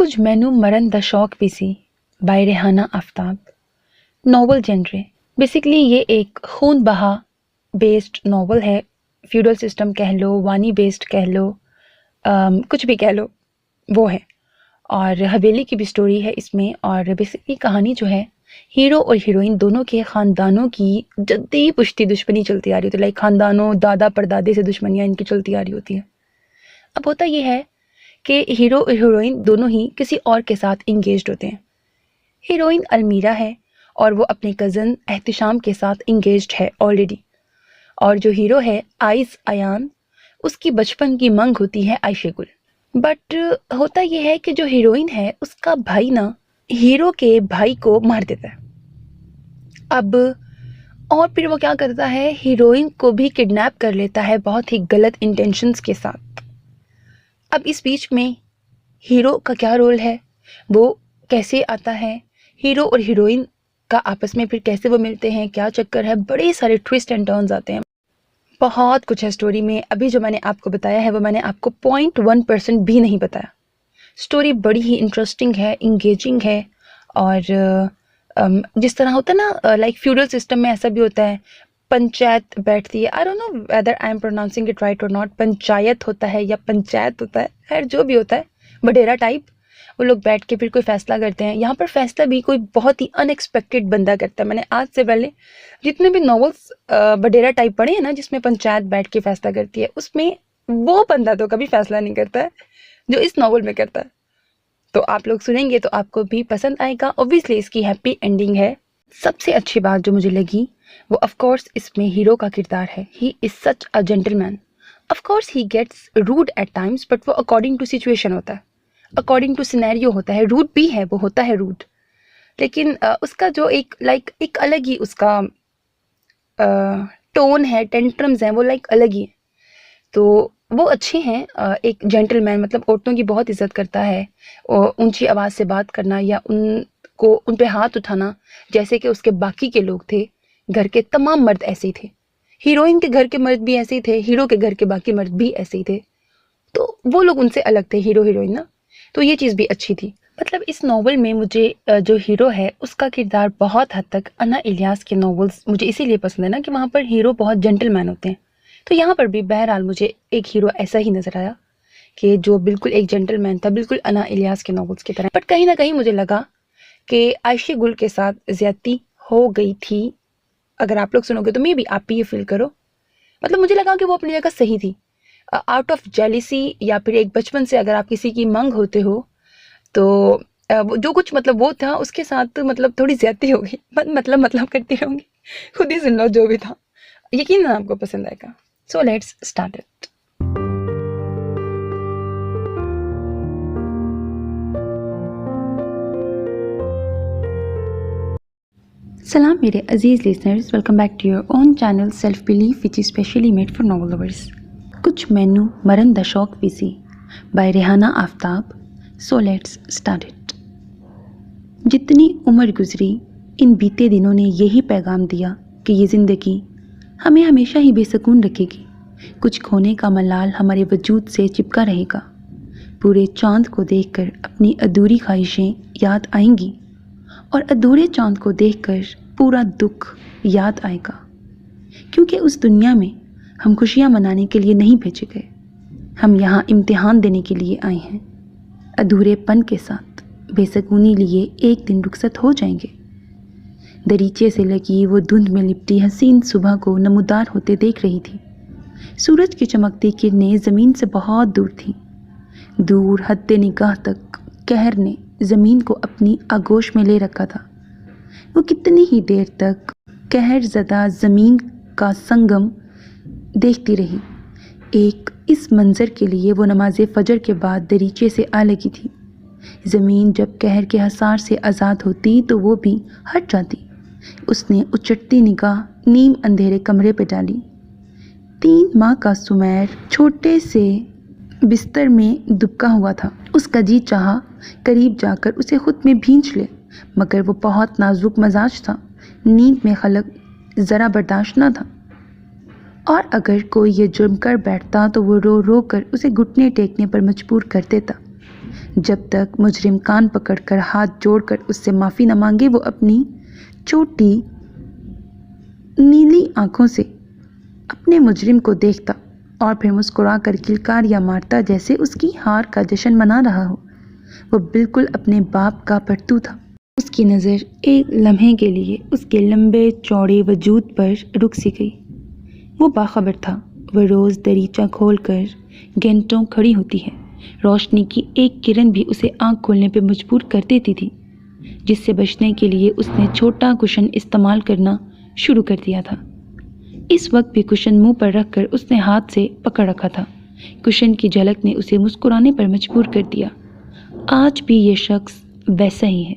کچھ مینو مرن دا شوق پیسی by Rehana Aftab. Novel genre basically یہ ایک خون بہا بیسڈ ناول ہے. فیوڈل سسٹم کہہ لو، وانی بیسڈ کہہ لو، کچھ بھی کہہ لو وہ ہے. اور حویلی کی بھی سٹوری ہے اس میں. اور بیسکلی کہانی جو ہے ہیرو اور ہیروئن دونوں کے خاندانوں کی جدی پشتی دشمنی چلتی آ رہی ہوتی ہے. لائک خاندانوں دادا پردادے سے دشمنیاں ان کی چلتی آ رہی ہوتی ہیں. اب ہوتا یہ ہے کہ ہیرو اور ہیروئن دونوں ہی کسی اور کے ساتھ انگیجڈ ہوتے ہیں. ہیروئن المیرا ہے اور وہ اپنے کزن احتشام کے ساتھ انگیجڈ ہے آلریڈی. اور جو ہیرو ہے آئز ایان، اس کی بچپن کی منگ ہوتی ہے عائشہ گل. بٹ ہوتا یہ ہے کہ جو ہیروئن ہے اس کا بھائی نا ہیرو کے بھائی کو مار دیتا ہے. اب اور پھر وہ کیا کرتا ہے، ہیروئن کو بھی کڈنیپ کر لیتا ہے بہت ہی غلط انٹینشنز کے ساتھ. اب اس بیچ میں ہیرو کا کیا رول ہے، وہ کیسے آتا ہے، ہیرو اور ہیروئن کا آپس میں پھر کیسے وہ ملتے ہیں، کیا چکر ہے، بڑے سارے ٹویسٹ اینڈ ٹرنز آتے ہیں. بہت کچھ ہے سٹوری میں. ابھی جو میں نے آپ کو بتایا ہے وہ میں نے آپ کو 0.1% بھی نہیں بتایا. سٹوری بڑی ہی انٹرسٹنگ ہے، انگیجنگ ہے. اور جس طرح ہوتا ہے نا لائک فیوڈل سسٹم میں ایسا بھی ہوتا ہے، پنچایت بیٹھتی ہے. I don't know whether I am pronouncing it right اور ناٹ. پنچایت ہوتا ہے یا پنچایت ہوتا ہے، خیر جو بھی ہوتا ہے، بڈیرا ٹائپ. وہ لوگ بیٹھ کے پھر کوئی فیصلہ کرتے ہیں. یہاں پر فیصلہ بھی کوئی بہت ہی ان ایکسپیکٹڈ بندہ کرتا ہے. میں نے آج سے پہلے جتنے بھی ناولس بڈیرا ٹائپ پڑھے ہیں نا جس میں پنچایت بیٹھ کے فیصلہ کرتی ہے، اس میں وہ بندہ تو کبھی فیصلہ نہیں کرتا ہے جو اس ناول میں کرتا ہے. تو آپ لوگ سنیں گے تو آپ کو بھی پسند آئے گا. اوبویسلی اس کی ہیپی اینڈنگ ہے. سب سے اچھی بات جو مجھے لگی وہ آف کورس اس میں ہیرو کا کردار ہے. He is such a gentleman. Of course he gets rude at times, but وہ اکارڈنگ ٹو سچویشن ہوتا ہے، اکارڈنگ ٹو سینیریو ہوتا ہے. روڈ بھی ہے، وہ ہوتا ہے روڈ، لیکن اس کا جو ایک الگ ہی اس کا ٹون ہے، ٹینٹرمز ہیں، وہ الگ ہی ہیں. تو وہ اچھے ہیں. ایک جینٹل مین مطلب عورتوں کی بہت عزت کرتا ہے. اونچی آواز سے بات کرنا یا ان پہ ہاتھ اٹھانا جیسے کہ اس کے باقی کے لوگ تھے. گھر کے تمام مرد ایسے ہی تھے. ہیروئن کے گھر کے مرد بھی ایسے ہی تھے، ہیرو کے گھر کے باقی مرد بھی ایسے ہی تھے. تو وہ لوگ ان سے الگ تھے، ہیرو ہیروئن نا. تو یہ چیز بھی اچھی تھی. مطلب اس ناول میں مجھے جو ہیرو ہے اس کا کردار بہت حد تک انا الیاس کے ناولز مجھے اسی لیے پسند ہے نا کہ وہاں پر ہیرو بہت جینٹل مین ہوتے ہیں. تو یہاں پر بھی بہرحال مجھے ایک ہیرو ایسا ہی نظر آیا کہ جو بالکل ایک جینٹل مین تھا، بالکل انا الیاس کے ناولز کی طرح. بٹ کہیں نہ کہیں مجھے لگا کہ عائشہ گل کے ساتھ زیادتی ہو گئی تھی. اگر آپ لوگ سنو گے تو میں بھی آپ بھی یہ فیل کرو. مطلب مجھے لگا کہ وہ اپنی جگہ صحیح تھی. آؤٹ آف جیلیسی یا پھر ایک بچپن سے اگر آپ کسی کی منگ ہوتے ہو تو جو کچھ مطلب وہ تھا اس کے ساتھ مطلب تھوڑی زیادتی ہو گئی. مطلب کرتی رہوں گی، خود ہی سن لو جو بھی تھا. یقیناً آپ کو پسند آئے گا. So let's start it. سلام میرے عزیز listeners, welcome back to your own channel self belief which is specially made for novel lovers. کچھ مینو مرن دا شوق پیسی by Rehana Aftab. So let's start it. جتنی عمر گزری ان بیتے دنوں نے یہی پیغام دیا کہ یہ زندگی ہمیں ہمیشہ ہی بے سکون رکھے گی. کچھ کھونے کا ملال ہمارے وجود سے چپکا رہے گا. پورے چاند کو دیکھ کر اپنی ادھوری خواہشیں یاد آئیں گی اور ادھورے چاند کو دیکھ کر پورا دکھ یاد آئے گا. کیونکہ اس دنیا میں ہم خوشیاں منانے کے لیے نہیں بھیجے گئے، ہم یہاں امتحان دینے کے لیے آئے ہیں. ادھورے پن کے ساتھ بے سکونی لیے ایک دن رخصت ہو جائیں گے. دریچے سے لگی وہ دھند میں لپٹی حسین صبح کو نمودار ہوتے دیکھ رہی تھی. سورج کی چمکتی کرنیں زمین سے بہت دور تھیں. دور حد نگاہ تک قہر نے زمین کو اپنی آغوش میں لے رکھا تھا. وہ کتنی ہی دیر تک قہر زدہ زمین کا سنگم دیکھتی رہی. ایک اس منظر کے لیے وہ نماز فجر کے بعد دریچے سے آ لگی تھی. زمین جب قہر کے حصار سے آزاد ہوتی تو وہ بھی ہٹ جاتی. اس نے اچٹتی نگاہ نیم اندھیرے کمرے پہ ڈالی. 3 ماہ کا سمیر چھوٹے سے بستر میں دبکا ہوا تھا. اس کا جی چاہا قریب جا کر اسے خود میں بھینچ لے، مگر وہ بہت نازک مزاج تھا. نیند میں خلق ذرا برداشت نہ تھا، اور اگر کوئی یہ جرم کر بیٹھتا تو وہ رو رو کر اسے گھٹنے ٹیکنے پر مجبور کر دیتا. جب تک مجرم کان پکڑ کر ہاتھ جوڑ کر اس سے معافی نہ مانگے وہ اپنی چھوٹی نیلی آنکھوں سے اپنے مجرم کو دیکھتا اور پھر مسکرا کر کلکاریاں مارتا جیسے اس کی ہار کا جشن منا رہا ہو۔ وہ بالکل اپنے باپ کا پرتو تھا۔ اس کی نظر ایک لمحے کے لیے اس کے لمبے چوڑے وجود پر رک سی گئی۔ وہ باخبر تھا۔ وہ روز دریچہ کھول کر گھنٹوں کھڑی ہوتی ہے۔ روشنی کی ایک کرن بھی اسے آنکھ کھولنے پہ مجبور کر دیتی تھی، جس سے بچنے کے لیے اس نے چھوٹا کشن استعمال کرنا شروع کر دیا تھا۔ اس وقت بھی کشن منہ پر رکھ کر اس نے ہاتھ سے پکڑ رکھا تھا۔ کشن کی جھلک نے اسے مسکرانے پر مجبور کر دیا۔ آج بھی یہ شخص ویسا ہی ہے۔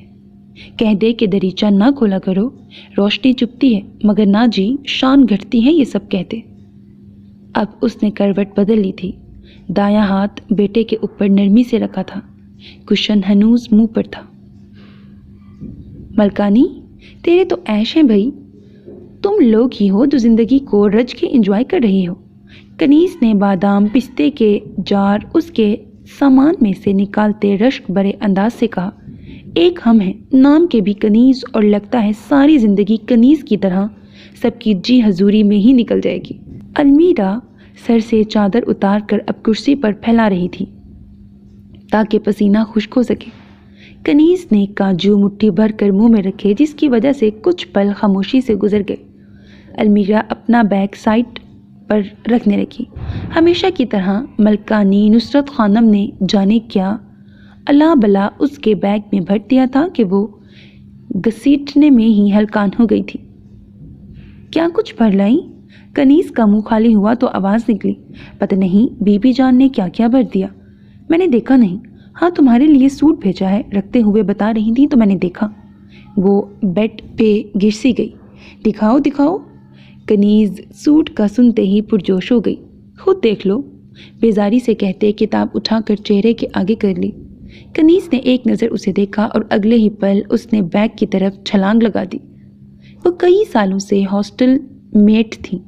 کہہ دے کہ دریچہ نہ کھولا کرو، روشنی چپتی ہے مگر نہ جی شان گھٹتی ہے، یہ سب کہتے۔ اب اس نے کروٹ بدل لی تھی۔ دایاں ہاتھ بیٹے کے اوپر نرمی سے رکھا تھا۔ کشن ہنوز منہ پر تھا۔ ملکانی، تیرے تو عیش ہیں بھائی، تم لوگ ہی ہو جو زندگی کو رج کے انجوائے کر رہی ہو۔ کنیز نے بادام پستے کے جار اس کے سامان میں سے نکالتے رشک بھرے انداز سے کہا، ایک ہم ہیں، نام کے بھی کنیز، اور لگتا ہے ساری زندگی کنیز کی طرح سب کی جی حضوری میں ہی نکل جائے گی۔ المیرا سر سے چادر اتار کر اب کرسی پر پھیلا رہی تھی تاکہ پسینہ خشک ہو سکے۔ کنیز نے کاجو مٹھی بھر کر منہ میں رکھے، جس کی وجہ سے کچھ پل خاموشی سے گزر گئے۔ المیرا اپنا بیگ سائڈ پر رکھنے لگی۔ ہمیشہ کی طرح ملکانی نصرت خانم نے جانے کیا اللہ بلا اس کے بیگ میں بھر دیا تھا کہ وہ گھسیٹنے میں ہی ہلکان ہو گئی تھی۔ کیا کچھ بھر لائی؟ کنیز کا منہ خالی ہوا تو آواز نکلی، پتہ نہیں بی بی جان نے کیا کیا بھر دیا، میں نے دیکھا نہیں۔ ہاں تمہارے لیے سوٹ بھیجا ہے، رکھتے ہوئے بتا رہی تھی تو میں نے دیکھا۔ وہ بیڈ پہ گر سی گئی۔ دکھاؤ دکھاؤ۔ کنیز سوٹ کا سنتے ہی پرجوش ہو گئی۔ خود دیکھ لو، بیزاری سے کہتے کتاب اٹھا کر چہرے کے آگے کر لی۔ کنیز نے ایک نظر اسے دیکھا اور اگلے ہی پل اس نے بیگ کی طرف چھلانگ لگا دی۔ وہ کئی سالوں سے ہاسٹل میٹ تھی،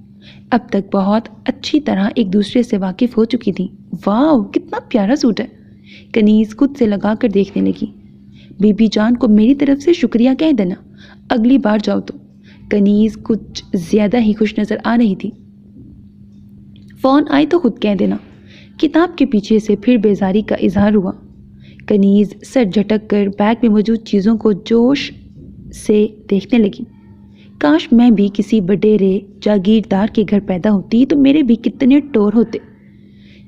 اب تک بہت اچھی طرح ایک دوسرے سے واقف ہو چکی تھی۔ واو، کتنا پیارا سوٹ ہے، کنیز خود سے لگا کر دیکھنے لگی۔ بی بی جان کو میری طرف سے شکریہ کہہ دینا، اگلی بار جاؤ تو۔ کنیز کچھ زیادہ ہی خوش نظر آ رہی تھی۔ فون آئے تو خود کہہ دینا۔ کتاب کے پیچھے سے پھر بیزاری کا اظہار ہوا۔ کنیز سر جھٹک کر بیگ میں موجود چیزوں کو جوش سے دیکھنے لگی۔ کاش میں بھی کسی وڈیرے جاگیردار کے گھر پیدا ہوتی تو میرے بھی کتنے ٹور ہوتے۔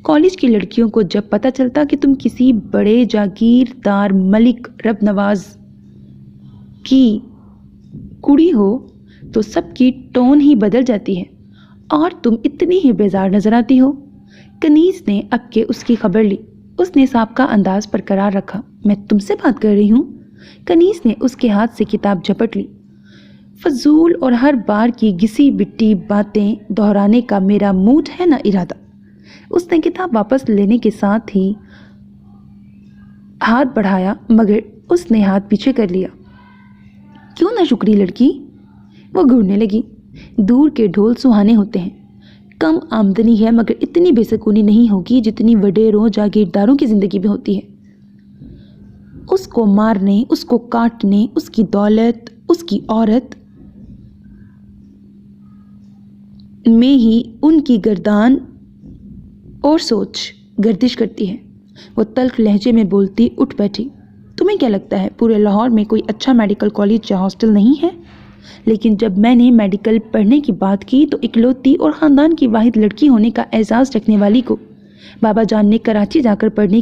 کالج کی لڑکیوں کو جب پتہ چلتا کہ تم کسی بڑے جاگیردار ملک رب نواز کی کڑی ہو تو سب کی ٹون ہی بدل جاتی ہے، اور تم اتنی ہی بیزار نظر آتی ہو۔ کنیز نے اب کے اس کی خبر لی۔ اس نے سابقہ انداز پر قرار رکھا، میں تم سے بات کر رہی ہوں۔ کنیز نے اس کے ہاتھ سے کتاب جھپٹ لی۔ فضول اور ہر بار کی گھسی بٹی باتیں دہرانے کا میرا موڈ ہے نہ ارادہ۔ اس نے کتاب واپس لینے کے ساتھ ہی ہاتھ بڑھایا مگر اس نے ہاتھ پیچھے کر لیا۔ کیوں نہ شکری لڑکی؟ وہ گھڑنے لگی۔ دور کے ڈھول سہانے ہوتے ہیں، کم آمدنی ہے مگر اتنی بے سکونی نہیں ہوگی جتنی وڈیروں جاگیرداروں کی زندگی میں ہوتی ہے۔ اس کو مارنے، اس کو کاٹنے، اس کی دولت، اس کی عورت میں ہی ان کی گردان اور سوچ گردش کرتی ہے۔ وہ تلخ لہجے میں بولتی اٹھ بیٹھی۔ تمہیں کیا لگتا ہے پورے لاہور میں کوئی اچھا میڈیکل کالج یا ہاسٹل نہیں ہے؟ لیکن جب میں نے میڈیکل پڑھنے کی بات کی تو اکلوتی اور خاندان کی واحد لڑکی ہونے کا اعزاز رکھنے والی کو بابا جان نے کراچی جا کر پڑھنے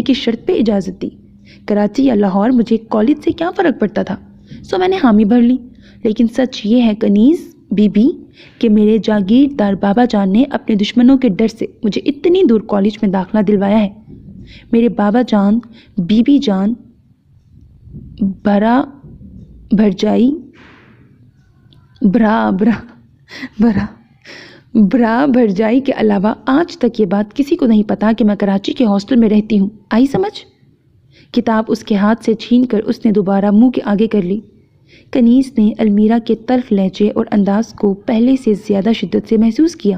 کی شرط پہ اجازت دی۔ کراچی یا لاہور مجھے کالج سے کیا فرق پڑتا تھا، سو میں نے حامی بھر لی۔ لیکن سچ یہ ہے کنیز بی بی کہ میرے جاگیردار بابا جان نے اپنے دشمنوں کے ڈر سے مجھے اتنی دور کالج میں داخلہ دلوایا ہے۔ میرے بابا جان، بی بی جان، برا بھرجائی کے علاوہ آج تک یہ بات کسی کو نہیں پتا کہ میں کراچی کے ہاسٹل میں رہتی ہوں۔ آئی سمجھ؟ کتاب اس کے ہاتھ سے چھین کر اس نے دوبارہ منہ کے آگے کر لی۔ کنیز نے المیرا کے تلخ لہجے اور انداز کو پہلے سے زیادہ شدت سے محسوس کیا۔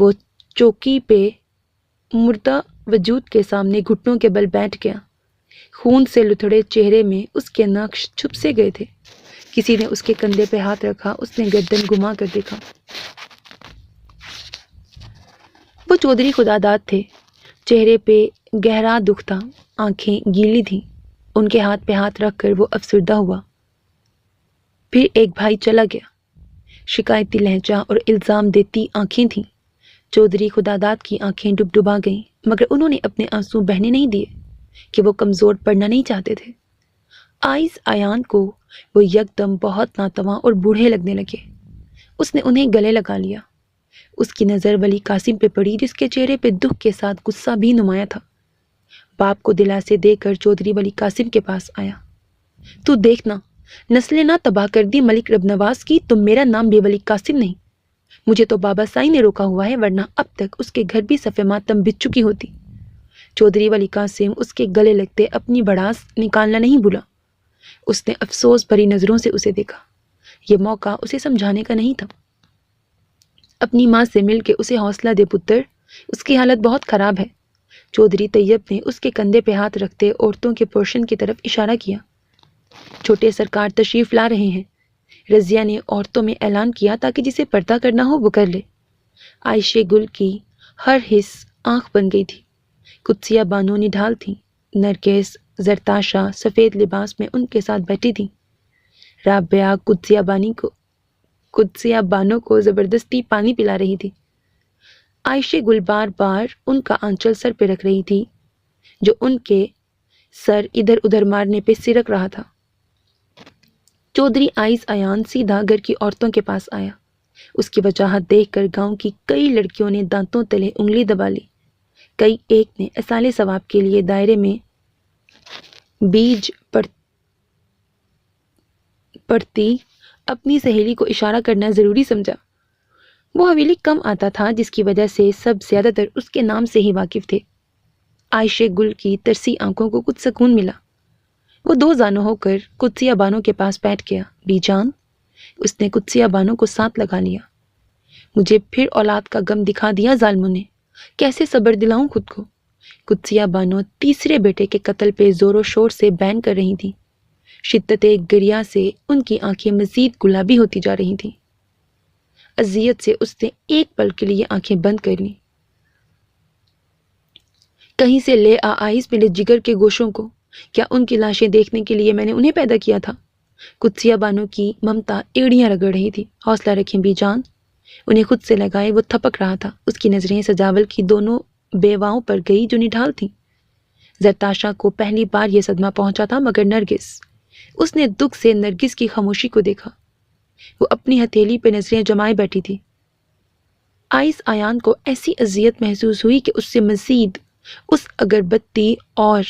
وہ چوکی پہ مردہ وجود کے سامنے گھٹنوں کے بل بیٹھ گیا۔ خون سے لتھڑے چہرے میں اس کے نقش چھپ سے گئے تھے۔ کسی نے اس کے کندھے پہ ہاتھ رکھا، اس نے گردن گھما کر دیکھا۔ وہ چودھری خداداد تھے۔ چہرے پہ گہرا دکھ تھا، آنکھیں گیلی تھیں۔ ان کے ہاتھ پہ ہاتھ رکھ کر وہ افسردہ ہوا۔ پھر ایک بھائی چلا گیا۔ شکایتی لہجہ اور الزام دیتی آنکھیں تھیں۔ چودھری خداداد کی آنکھیں ڈبڈبا گئیں، مگر انہوں نے اپنے آنسو بہنے نہیں دیے کہ وہ کمزور پڑنا نہیں چاہتے تھے۔ آئز ایان کو وہ یکدم بہت ناتواں اور بوڑھے لگنے لگے۔ اس نے انہیں گلے لگا لیا۔ اس کی نظر ولی قاسم پہ پڑی، جس کے چہرے پہ دکھ کے ساتھ غصہ بھی نمایاں تھا۔ باپ کو دلاسے دے کر چودھری ولی قاسم کے پاس آیا۔ تو دیکھنا، نسلیں نہ تباہ کر دی ملک رب نواز کی، تو میرا نام بھی ولی قاسم نہیں۔ مجھے تو بابا سائی نے روکا ہوا ہے، ورنہ اب تک اس کے گھر بھی صف ماتم بچ چکی ہوتی۔ چودھری ولی قاسم اس کے گلے لگتے اپنی بڑاس نکالنا نہیں بھولا۔ اس نے افسوس بھری نظروں سے اسے دیکھا۔ یہ موقع اسے سمجھانے کا نہیں تھا۔ اپنی ماں سے مل کے اسے حوصلہ دے پتر، اس کی حالت بہت خراب ہے۔ چودھری طیب نے اس کے کندھے پہ ہاتھ رکھتے عورتوں کے پورشن کی طرف اشارہ کیا۔ چھوٹے سرکار تشریف لا رہے ہیں۔ رضیہ نے عورتوں میں اعلان کیا تاکہ جسے پردہ کرنا ہو وہ کر لے۔ عائشہ گل کی ہر حص آنکھ بن گئی تھی۔ قدسیہ بانو نڈھال تھیں۔ نرگس، زرتاشا سفید لباس میں ان کے ساتھ بیٹھی تھیں۔ رابعہ قدسیہ بانو کو زبردستی پانی پلا رہی تھی۔ عائشہ گل بار بار ان کا آنچل سر پہ رکھ رہی تھی، جو ان کے سر ادھر ادھر مارنے پہ سرک رہا تھا۔ چودھری آئز ایان سیدھا گھر کی عورتوں کے پاس آیا۔ اس کی وجاہت دیکھ کر گاؤں کی کئی لڑکیوں نے دانتوں تلے انگلی دبا لی۔ کئی ایک نے اصالِ ثواب کے لیے دائرے میں بیج پڑتی اپنی سہیلی کو اشارہ کرنا ضروری سمجھا۔ وہ حویلی کم آتا تھا، جس کی وجہ سے سب زیادہ تر اس کے نام سے ہی واقف تھے۔ عائشہ گل کی ترسی آنکھوں کو کچھ سکون ملا۔ وہ دو زانو ہو کر قدسیہ بانو کے پاس بیٹھ گیا۔ بی جان، اس نے قدسیہ بانو کو ساتھ لگا لیا۔ مجھے پھر اولاد کا غم دکھا دیا ظالموں نے، کیسے صبر دلاؤں خود کو۔ قدسیہ بانو تیسرے بیٹے کے قتل پہ زور و شور سے بین کر رہی تھی۔ شدت گریہ سے ان کی آنکھیں مزید گلابی ہوتی جا رہی تھیں۔ اذیت سے اس نے ایک پل کے لیے آنکھیں بند کر لیں۔ کہیں سے لے آئیز میرے جگر کے گوشوں کو، کیا ان کی لاشیں دیکھنے کے لیے میں نے انہیں پیدا کیا تھا؟ قدسیہ بانو کی ممتا ایڑیاں رگڑ رہی تھی۔ حوصلہ رکھیں بی جان، انہیں خود سے لگائے وہ تھپک رہا تھا۔ اس کی نظریں سجاول کی دونوں بیواؤں پر گئی جو نڈھال تھیں۔ زرتاشا کو پہلی بار یہ صدمہ پہنچا تھا، مگر نرگس، اس نے دکھ سے نرگس کی خاموشی کو دیکھا۔ وہ اپنی ہتھیلی پہ نظریں جمائے بیٹھی تھی۔ آئز ایان کو ایسی اذیت محسوس ہوئی کہ اس سے مزید اس اگربتی اور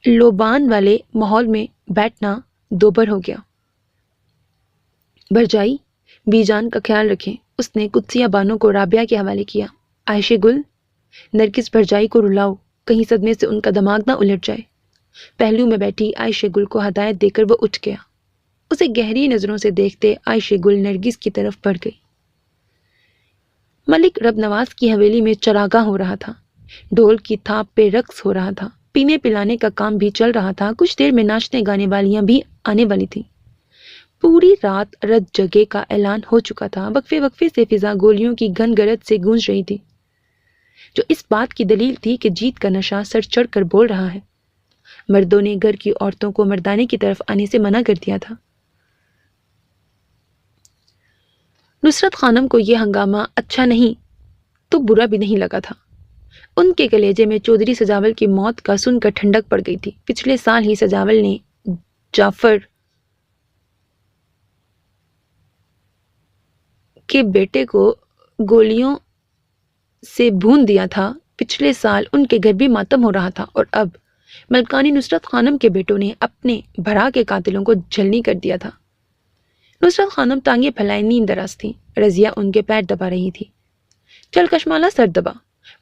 لوبان والے ماحول میں بیٹھنا دوبر ہو گیا۔ بھرجائی، بی جان کا خیال رکھیں، اس نے قدسیہ بانو کو رابعہ کے حوالے کیا۔ عائشہ گل، نرگس بھرجائی کو رلاؤ، کہیں صدمے سے ان کا دماغ نہ الٹ جائے۔ پہلو میں بیٹھی عائشہ گل کو ہدایت دے کر وہ اٹھ گیا۔ اسے گہری نظروں سے دیکھتے عائشہ گل نرگس کی طرف بڑھ گئی۔ ملک رب نواز کی حویلی میں چراغاں ہو رہا تھا۔ ڈھول کی تھاپ پہ رقص ہو رہا تھا۔ پینے پلانے کا کام بھی چل رہا تھا۔ کچھ دیر میں ناچنے گانے والیاں بھی آنے والی تھیں۔ پوری رات رت جگے کا اعلان ہو چکا تھا۔ وقفے وقفے سے فضا گولیوں کی گھن گرج سے گونج رہی تھی، جو اس بات کی دلیل تھی کہ جیت کا نشہ سر چڑھ کر بول رہا ہے۔ مردوں نے گھر کی عورتوں کو مردانے کی طرف آنے سے منع کر دیا تھا۔ نصرت خانم کو یہ ہنگامہ اچھا نہیں تو برا بھی نہیں لگا تھا۔ ان کے کلیجے میں چودھری سجاول کی موت کا سن کر ٹھنڈک پڑ گئی تھی۔ پچھلے سال ہی سجاول نے جعفر کے بیٹے کو گولیوں سے بھون دیا تھا۔ پچھلے سال ان کے گھر بھی ماتم ہو رہا تھا، اور اب ملکانی نصرت خانم کے بیٹوں نے اپنے بھرا کے قاتلوں کو جھلنی کر دیا تھا۔ نصرت خانم ٹانگیں پھیلائے نیند دراز تھی۔ رضیہ ان کے پیر دبا رہی تھی۔ چل کشمالا، سر دبا،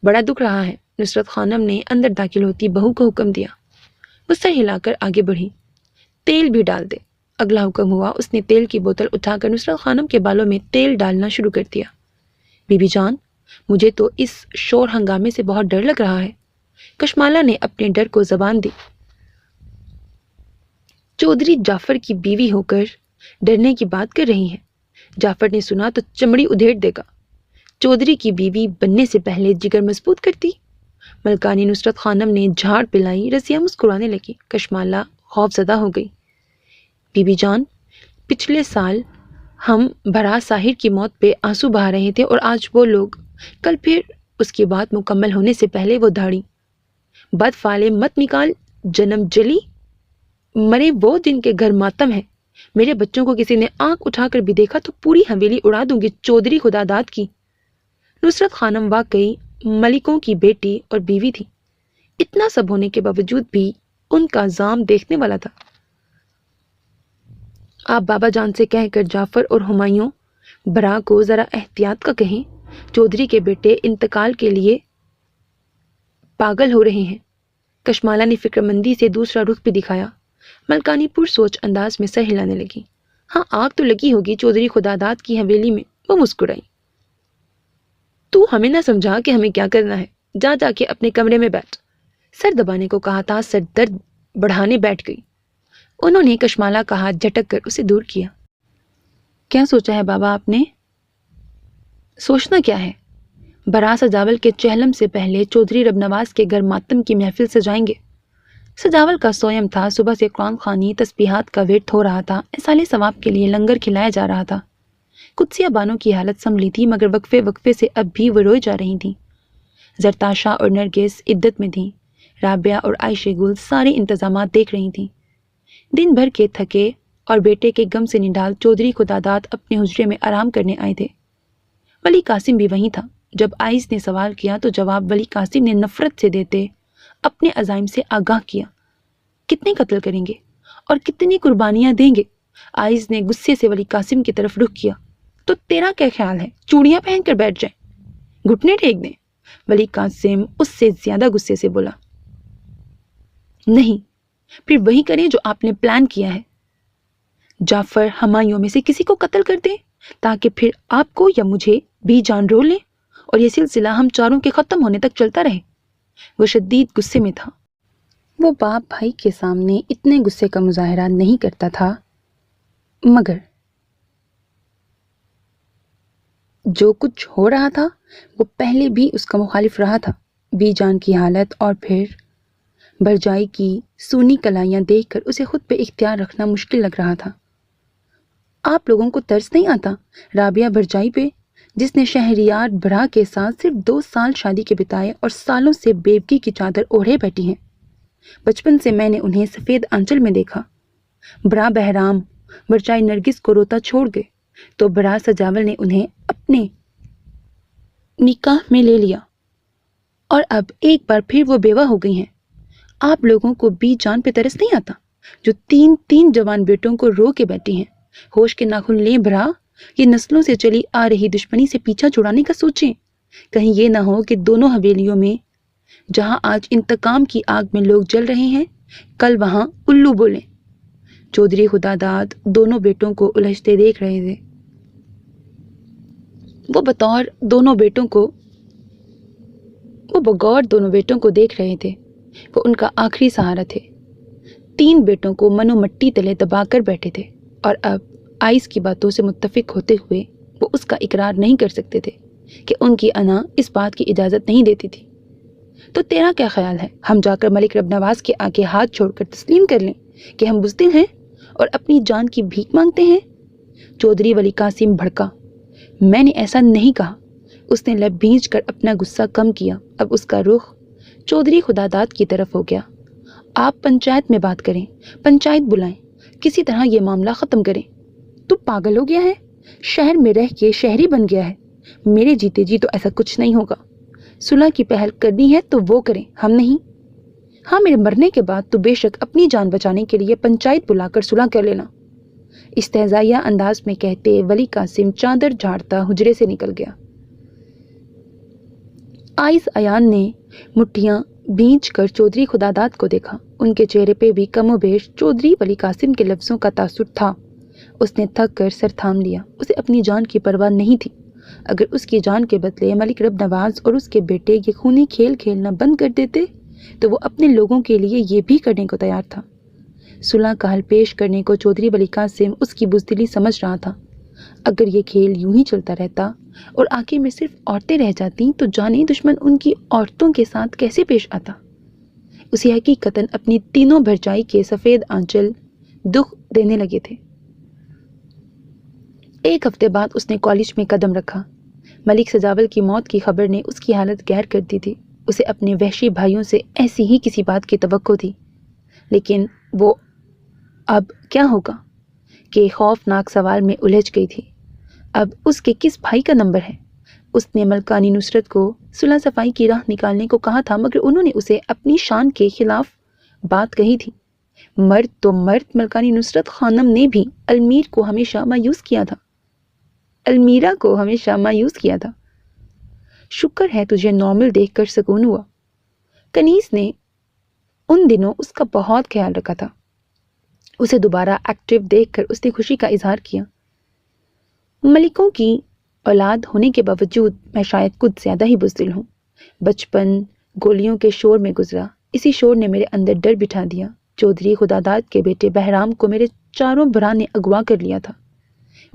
بڑا دکھ رہا ہے۔ نصرت خانم نے اندر داخل ہوتی بہو کو حکم دیا۔ وہ سر ہلا کر آگے بڑھی۔ تیل بھی ڈال دے۔ اگلا حکم ہوا۔ اس نے تیل کی بوتل اٹھا کر نصرت خانم کے بالوں میں تیل ڈالنا شروع کر دیا۔ بی بی جان، مجھے تو اس شور ہنگامے سے بہت ڈر لگ رہا ہے۔ کشمالہ نے اپنے ڈر کو زبان دی۔ چودھری جعفر کی بیوی ہو کر ڈرنے کی بات کر رہی ہیں؟ جعفر نے سنا تو چمڑی ادھیڑ دے گا۔ چودھری کی بیوی بننے سے پہلے جگر مضبوط کرتی۔ ملکانی نصرت خانم نے جھاڑ پلائی، رضیہ مسکرانے لگی۔ کشمالہ خوف زدہ ہو گئی۔ بی بی جان، پچھلے سال ہم برا ساحر کی موت پہ آنسو بہا رہے تھے اور آج وہ لوگ، کل پھر اس کی بات مکمل ہونے سے پہلے وہ دھاڑی بد فالے مت نکال، جنم جلی مرے وہ جن کے گھر ماتم ہے۔ میرے بچوں کو کسی نے آنکھ اٹھا کر بھی دیکھا تو پوری حویلی اڑا دوں گی چودھری خدا داد کی۔ نصرت خانم واقعی ملکوں کی بیٹی اور بیوی تھی۔ اتنا سب ہونے کے باوجود بھی ان کا زام دیکھنے والا تھا۔ آپ بابا جان سے کہہ کر جعفر اور ہمایوں برا کو ذرا احتیاط کا کہیں، چودھری کے بیٹے انتقال کے لیے پاگل ہو رہے ہیں۔ کشمالہ نے فکر مندی سے دوسرا رخ بھی دکھایا۔ ملکانی پر سوچ انداز میں سر ہلانے لگی۔ ہاں، آگ تو لگی ہوگی چودھری خدا داد کی حویلی میں۔ وہ مسکرائی۔ تو ہمیں نہ سمجھا کہ ہمیں کیا کرنا ہے، جا جا کے اپنے کمرے میں بیٹھ۔ سر دبانے کو کہا تھا، سر درد بڑھانے بیٹھ گئی۔ انہوں نے کشمالہ کا ہاتھ جھٹک کر اسے دور کیا۔ کیا سوچا ہے بابا آپ نے؟ سوچنا کیا ہے؟ برا سجاول کے چہلم سے پہلے چودھری رب نواز کے گھر ماتم کی محفل سجائیں گے۔ سجاول کا سویم تھا، صبح سے قرآن خوانی تسبیحات کا ورد ہو رہا تھا، ایصال ثواب کے لیے لنگر کھلایا جا رہا تھا۔ قدسیہ بانو کی حالت سنبھلی تھی مگر وقفے وقفے سے اب بھی وہ روئے جا رہی تھیں۔ زرتاشا اور نرگس عدت میں تھیں۔ رابعہ اور عائشہ گل سارے انتظامات دیکھ رہی تھیں۔ دن بھر کے تھکے اور بیٹے کے غم سے نڈال چودھری خدا داد اپنے حجرے میں آرام کرنے آئے تھے۔ ولی قاسم بھی وہیں تھا۔ جب آئس نے سوال کیا تو جواب ولی قاسم نے نفرت سے دیتے اپنے عزائم سے آگاہ کیا۔ کتنے قتل کریں گے اور کتنی قربانیاں دیں گے؟ آئس نے غصے سے ولی قاسم کی طرف رخ کیا۔ تو تیرا کیا خیال ہے، چوڑیاں پہن کر بیٹھ جائیں، گھٹنے ٹیک دیں؟ ولی قاسم اس سے زیادہ غصے سے بولا۔ نہیں، پھر وہی کریں جو آپ نے پلان کیا ہے۔ جعفر ہمایوں میں سے کسی کو قتل کر دیں تاکہ پھر آپ کو یا مجھے بھی جان رو لیں اور یہ سلسلہ ہم چاروں کے ختم ہونے تک چلتا رہے۔ وہ شدید غصے میں تھا۔ وہ باپ بھائی کے سامنے اتنے غصے کا مظاہرہ نہیں کرتا تھا، مگر جو کچھ ہو رہا تھا وہ پہلے بھی اس کا مخالف رہا تھا۔ بی جان کی حالت اور پھر برجائی کی سونی کلائیاں دیکھ کر اسے خود پہ اختیار رکھنا مشکل لگ رہا تھا۔ آپ لوگوں کو ترس نہیں آتا رابعہ برجائی پہ، جس نے شہریار برا کے ساتھ صرف 2 سال شادی کے بتائے اور سالوں سے بیوگی کی چادر اوڑھے بیٹھی ہیں؟ بچپن سے میں نے انہیں سفید آنچل میں دیکھا۔ برا بہرام برجائی نرگس کو روتا چھوڑ گئے تو برا سجاول نے انہیں اپنے نکاح میں لے لیا اور اب ایک بار پھر وہ بیوہ ہو گئی ہیں۔ آپ لوگوں کو بی جان پہ ترس نہیں آتا جو 3 جوان بیٹوں کو رو کے بیٹھی ہیں؟ ہوش کے ناخن لیں برا، یہ نسلوں سے چلی آ رہی دشمنی سے پیچھا چھڑانے کا سوچیں۔ کہیں یہ نہ ہو کہ دونوں حویلیوں میں جہاں آج انتقام کی آگ میں لوگ جل رہے ہیں، کل وہاں الو بولیں۔ چودھری خدا داد دونوں بیٹوں کو الجھتے دیکھ رہے تھے۔ وہ بغور دونوں بیٹوں کو دیکھ رہے تھے۔ وہ ان کا آخری سہارا تھے۔ 3 بیٹوں کو منو مٹی تلے دبا کر بیٹھے تھے اور اب آئس کی باتوں سے متفق ہوتے ہوئے وہ اس کا اقرار نہیں کر سکتے تھے کہ ان کی انا اس بات کی اجازت نہیں دیتی تھی۔ تو تیرا کیا خیال ہے، ہم جا کر ملک رب نواز کے آگے ہاتھ چھوڑ کر تسلیم کر لیں کہ ہم بزدل ہیں اور اپنی جان کی بھیک مانگتے ہیں؟ چودھری ولی قاسم بھڑکا۔ میں نے ایسا نہیں کہا۔ اس نے لب بھینچ کر اپنا غصہ کم کیا۔ اب اس کا رخ چودھری خدا داد کی طرف ہو گیا۔ آپ پنچایت میں بات کریں، پنچایت بلائیں، کسی طرح یہ معاملہ ختم کریں۔ تو پاگل ہو گیا ہے، شہر میں رہ کے شہری بن گیا ہے۔ میرے جیتے جی تو ایسا کچھ نہیں ہوگا۔ صلح کی پہل کرنی ہے تو وہ کریں، ہم نہیں۔ ہاں، میرے مرنے کے بعد تو بے شک اپنی جان بچانے کے لیے پنچایت بلا کر صلح کر لینا، استہزائیہ انداز میں کہتے ولی قاسم چادر جھاڑتا حجرے سے نکل گیا۔ آئس ایان نے مٹھیاں بھینچ کر چودھری خدا داد کو دیکھا۔ ان کے چہرے پہ بھی کم و بیش چودھری ولی قاسم کے لفظوں کا تاثر تھا۔ اس نے تھک کر سر تھام لیا۔ اسے اپنی جان کی پرواہ نہیں تھی۔ اگر اس کی جان کے بدلے ملک رب نواز اور اس کے بیٹے یہ خونی کھیل کھیلنا بند کر دیتے تو وہ اپنے لوگوں کے لیے یہ بھی کرنے کو تیار تھا۔ صلح کا حل پیش کرنے کو چودھری ولی قاسم اس کی بزدلی سمجھ رہا تھا۔ اگر یہ کھیل یوں ہی چلتا رہتا اور آخر میں صرف عورتیں رہ جاتیں تو جانے دشمن ان کی عورتوں کے ساتھ کیسے پیش آتا۔ اسے حقیقتاً اپنی تینوں بھرجائی کے سفید آنچل دکھ دینے لگے تھے۔ ایک ہفتے بعد اس نے کالج میں قدم رکھا۔ ملک سجاول کی موت کی خبر نے اس کی حالت گہر کر دی تھی۔ اسے اپنے وحشی بھائیوں سے ایسی ہی کسی بات کی توقع تھی، لیکن وہ اب کیا ہوگا کہ خوفناک سوال میں الجھ گئی تھی۔ اب اس کے کس بھائی کا نمبر ہے؟ اس نے ملکانی نصرت کو صلح صفائی کی راہ نکالنے کو کہا تھا، مگر انہوں نے اسے اپنی شان کے خلاف بات کہی تھی۔ مرد تو مرد، ملکانی نصرت خانم نے بھی المیرا کو ہمیشہ مایوس کیا تھا۔ شکر ہے تجھے نارمل دیکھ کر سکون ہوا۔ کنیز نے ان دنوں اس کا بہت خیال رکھا تھا۔ اسے دوبارہ ایکٹیو دیکھ کر اس نے خوشی کا اظہار کیا۔ ملکوں کی اولاد ہونے کے باوجود میں شاید کچھ زیادہ ہی بزدل ہوں۔ بچپن گولیوں کے شور میں گزرا، اسی شور نے میرے اندر ڈر بٹھا دیا۔ چودھری خداداد کے بیٹے بہرام کو میرے چاروں برا نے اغوا کر لیا تھا۔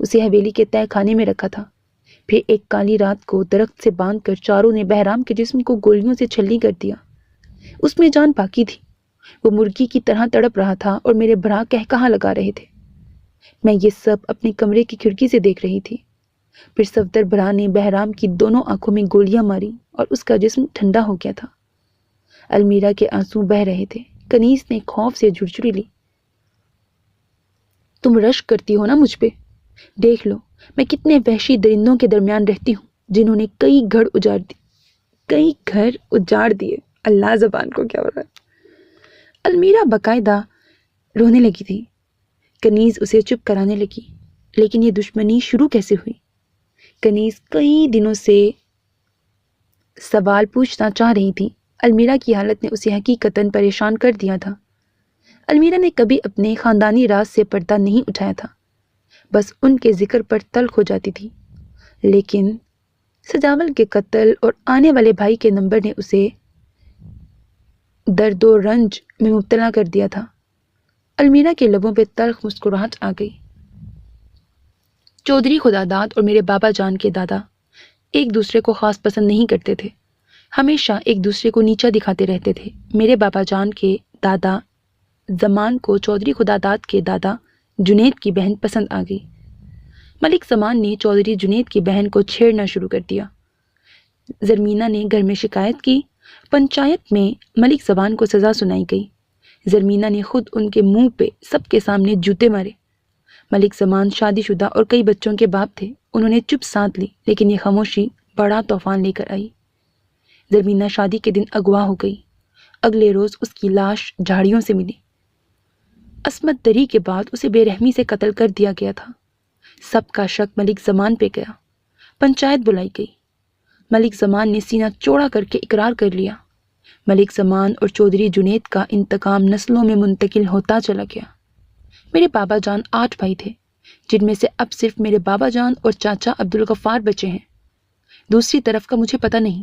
اسے حویلی کے تہہ خانے میں رکھا تھا۔ پھر ایک کالی رات کو درخت سے باندھ کر چاروں نے بہرام کے جسم کو گولیوں سے چھلنی کر دیا۔ اس میں جان باقی تھی۔ وہ مرغی کی طرح تڑپ رہا تھا اور میرے برا کہا لگا رہے تھے۔ میں یہ سب اپنے کمرے کی کھڑکی سے دیکھ رہی تھی۔ پھر صفدر برا نے بہرام کی دونوں آنکھوں میں گولیاں ماری اور اس کا جسم ٹھنڈا ہو گیا تھا۔ المیرا کے آنسو بہہ رہے تھے۔ کنیز نے خوف سے جھرجھری لی۔ تم رشک کرتی ہو نا مجھ پہ؟ دیکھ لو میں کتنے وحشی درندوں کے درمیان رہتی ہوں جنہوں نے کئی گھر اجاڑ دیے۔ اللہ زبان کو کیا ہو رہا ہے۔ المیرا باقاعدہ رونے لگی تھی۔ کنیز اسے چپ کرانے لگی۔ لیکن یہ دشمنی شروع کیسے ہوئی؟ کنیز کئی دنوں سے سوال پوچھنا چاہ رہی تھی۔ المیرا کی حالت نے اسے حقیقتاً پریشان کر دیا تھا۔ المیرا نے کبھی اپنے خاندانی راز سے پردہ نہیں اٹھایا تھا، بس ان کے ذکر پر تلخ ہو جاتی تھی۔ لیکن سجاول کے قتل اور آنے والے بھائی کے نمبر نے اسے درد و رنج میں مبتلا کر دیا تھا۔ المیرا کے لبوں پہ تلخ مسکراہٹ آ گئی۔ چودھری خداداد اور میرے بابا جان کے دادا ایک دوسرے کو خاص پسند نہیں کرتے تھے، ہمیشہ ایک دوسرے کو نیچا دکھاتے رہتے تھے۔ میرے بابا جان کے دادا زمان کو چودھری خداداد کے دادا جنید کی بہن پسند آ گئی۔ ملک زمان نے چودھری جنید کی بہن کو چھیڑنا شروع کر دیا۔ زرمینہ نے گھر میں شکایت کی۔ پنچایت میں ملک زمان کو سزا سنائی گئی۔ زرمینہ نے خود ان کے منہ پہ سب کے سامنے جوتے مارے۔ ملک زمان شادی شدہ اور کئی بچوں کے باپ تھے۔ انہوں نے چپ سادھ لی، لیکن یہ خاموشی بڑا طوفان لے کر آئی۔ زرمینہ شادی کے دن اغوا ہو گئی۔ اگلے روز اس کی لاش جھاڑیوں سے ملی۔ عصمت دری کے بعد اسے بے رحمی سے قتل کر دیا گیا تھا۔ سب کا شک ملک زمان پہ گیا۔ پنچایت بلائی گئی۔ ملک زمان نے سینہ چوڑا کر کے اقرار کر لیا۔ ملک زمان اور چودھری جنید کا انتقام نسلوں میں منتقل ہوتا چلا گیا۔ میرے بابا جان 8 بھائی تھے، جن میں سے اب صرف میرے بابا جان اور چاچا عبدالغفار بچے ہیں۔ دوسری طرف کا مجھے پتہ نہیں۔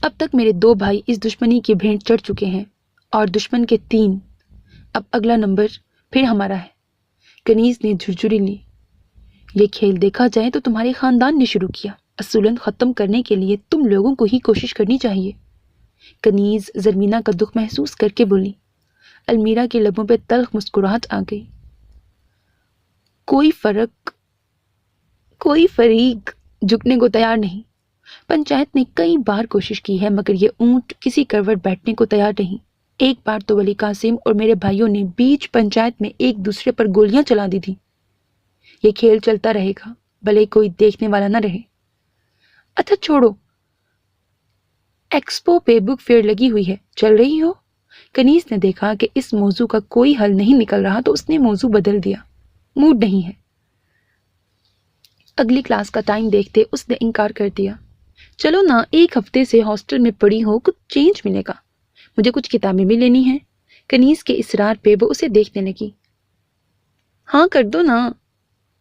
اب تک میرے 2 بھائی اس دشمنی کی بھینٹ چڑھ چکے ہیں اور دشمن کے 3۔ اب اگلا نمبر پھر ہمارا ہے۔ کنیز نے جھرجھری لی۔ یہ کھیل دیکھا جائے تو تمہارے خاندان نے شروع کیا۔ اصولاً ختم کرنے کے لیے تم لوگوں کو ہی کوشش کرنی چاہیے۔ کنیز زرمینہ کا دکھ محسوس کر کے بولی۔ المیرا کے لبوں پہ تلخ مسکراہٹ آ گئی۔ کوئی فریق جھکنے کو تیار نہیں۔ پنچایت نے کئی بار کوشش کی ہے، مگر یہ اونٹ کسی کروٹ بیٹھنے کو تیار نہیں۔ ایک بار تو ولی قاسم اور میرے بھائیوں نے بیچ پنچایت میں ایک دوسرے پر گولیاں چلا دی تھی۔ یہ کھیل چلتا رہے گا، بھلے کوئی دیکھنے والا نہ رہے۔ اچھا چھوڑو، ایکسپو پہ بک فیئر لگی ہوئی ہے، چل رہی ہو؟ کنیز نے دیکھا کہ اس موضوع کا کوئی حل نہیں نکل رہا تو اس نے موضوع بدل دیا۔ موڈ نہیں ہے۔ اگلی کلاس کا ٹائم دیکھتے اس نے انکار کر دیا۔ چلو نا، 1 ہفتے سے ہاسٹل میں پڑی ہو، کچھ چینج ملے گا۔ مجھے کچھ کتابیں بھی لینی ہیں۔ کنیز کے اصرار پہ وہ اسے دیکھنے لگی۔ ہاں کر دو نا۔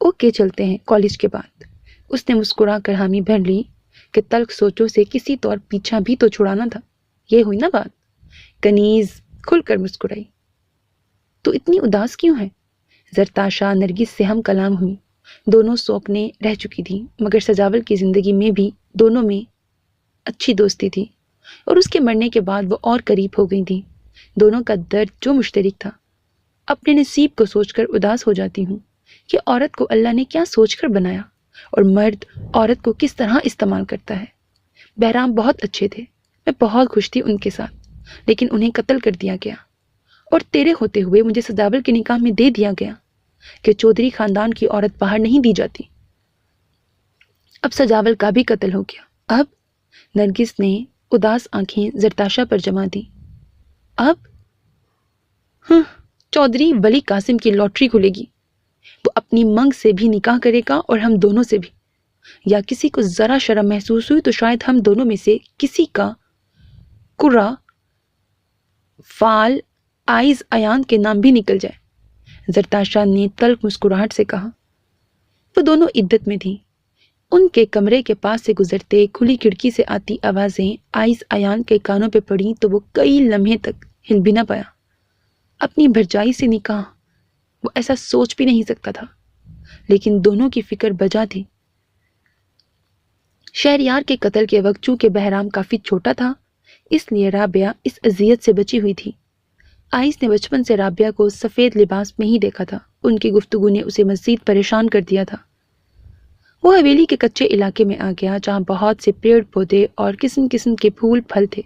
اوکے چلتے ہیں، کالج کے بعد۔ اس نے مسکرا کر حامی بھر لی کہ تلخ سوچوں سے کسی طور پیچھا بھی تو چھڑانا تھا. یہ ہوئی نا بات. کنیز کھل کر مسکرائی. تو اتنی اداس کیوں ہے؟ زرتاشا نرگس سے ہم کلام ہوئی. دونوں سوکنے رہ چکی تھی مگر سجاول کی زندگی میں بھی دونوں میں اچھی دوستی تھی اور اس کے مرنے کے بعد وہ اور قریب ہو گئی تھی. دونوں کا درد جو مشترک تھا. اپنے نصیب کو سوچ کر اداس ہو جاتی ہوں کہ عورت کو اللہ نے کیا سوچ کر بنایا اور مرد عورت کو کس طرح استعمال کرتا ہے. بہرام بہت اچھے تھے. میں بہت خوش تھی ان کے ساتھ لیکن انہیں قتل کر دیا گیا اور تیرے ہوتے ہوئے مجھے سجاول کے نکاح میں دے دیا گیا کہ چودھری خاندان کی عورت باہر نہیں دی جاتی. اب سجاول کا بھی قتل ہو گیا. اب نرگس نے اداس آنکھیں زرتاشا پر جما دی. اب چودھری ولی قاسم کی لاٹری کھلے گی. وہ اپنی منگ سے بھی نکاح کرے گا اور ہم دونوں سے بھی. یا کسی کو ذرا شرم محسوس ہوئی تو شاید ہم دونوں میں سے کسی کا کرا فال آئز ایان کے نام بھی نکل جائے. زرتاشا نے تلخ مسکراہٹ سے کہا. وہ دونوں عدت میں تھیں. ان کے کمرے کے پاس سے گزرتے کھلی کھڑکی سے آتی آوازیں آئز ایان کے کانوں پہ پڑیں تو وہ کئی لمحے تک ہل بھی نہ پایا. اپنی بھرجائی سے نکاح، وہ ایسا سوچ بھی نہیں سکتا تھا لیکن دونوں کی فکر بجا تھی. شہریار کے قتل کے وقت چونکہ بہرام کافی چھوٹا تھا اس لیے رابعہ اس اذیت سے بچی ہوئی تھی. آئس نے بچپن سے رابعہ کو سفید لباس میں ہی دیکھا تھا. ان کی گفتگو نے اسے مزید پریشان کر دیا تھا. وہ حویلی کے کچے علاقے میں آ گیا جہاں بہت سے پیڑ پودے اور قسم قسم کے پھول پھل تھے.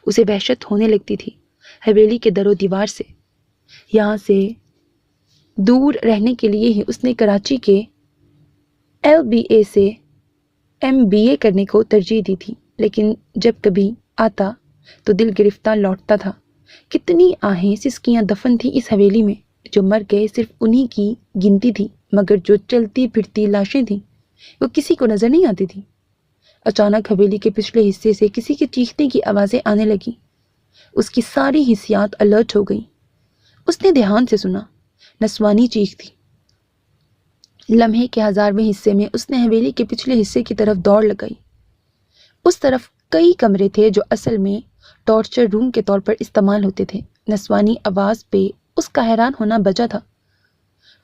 اسے وحشت ہونے لگتی تھی حویلی کے در و دیوار سے. یہاں سے دور رہنے کے لیے ہی اس نے کراچی کے LBA سے MBA کرنے کو ترجیح دی تھی لیکن جب کبھی آتا تو دل گرفتہ لوٹتا تھا. کتنی آہیں سسکیاں دفن تھی اس حویلی میں. جو مر گئے صرف انہی کی گنتی تھی مگر جو چلتی پھرتی لاشیں تھیں وہ کسی کو نظر نہیں آتی تھی. اچانک حویلی کے پچھلے حصے سے کسی کے چیخنے کی آوازیں آنے لگیں. اس کی ساری حسیات الرٹ ہو گئیں. اس نے دھیان سے سنا. نسوانی چیخ تھی. لمحے کے 1000ویں حصے میں اس نے حویلی کے پچھلے حصے کی طرف دوڑ لگائی. اس طرف کئی کمرے تھے جو اصل میں ٹارچر روم کے طور پر استعمال ہوتے تھے. نسوانی آواز پہ اس کا حیران ہونا بجا تھا.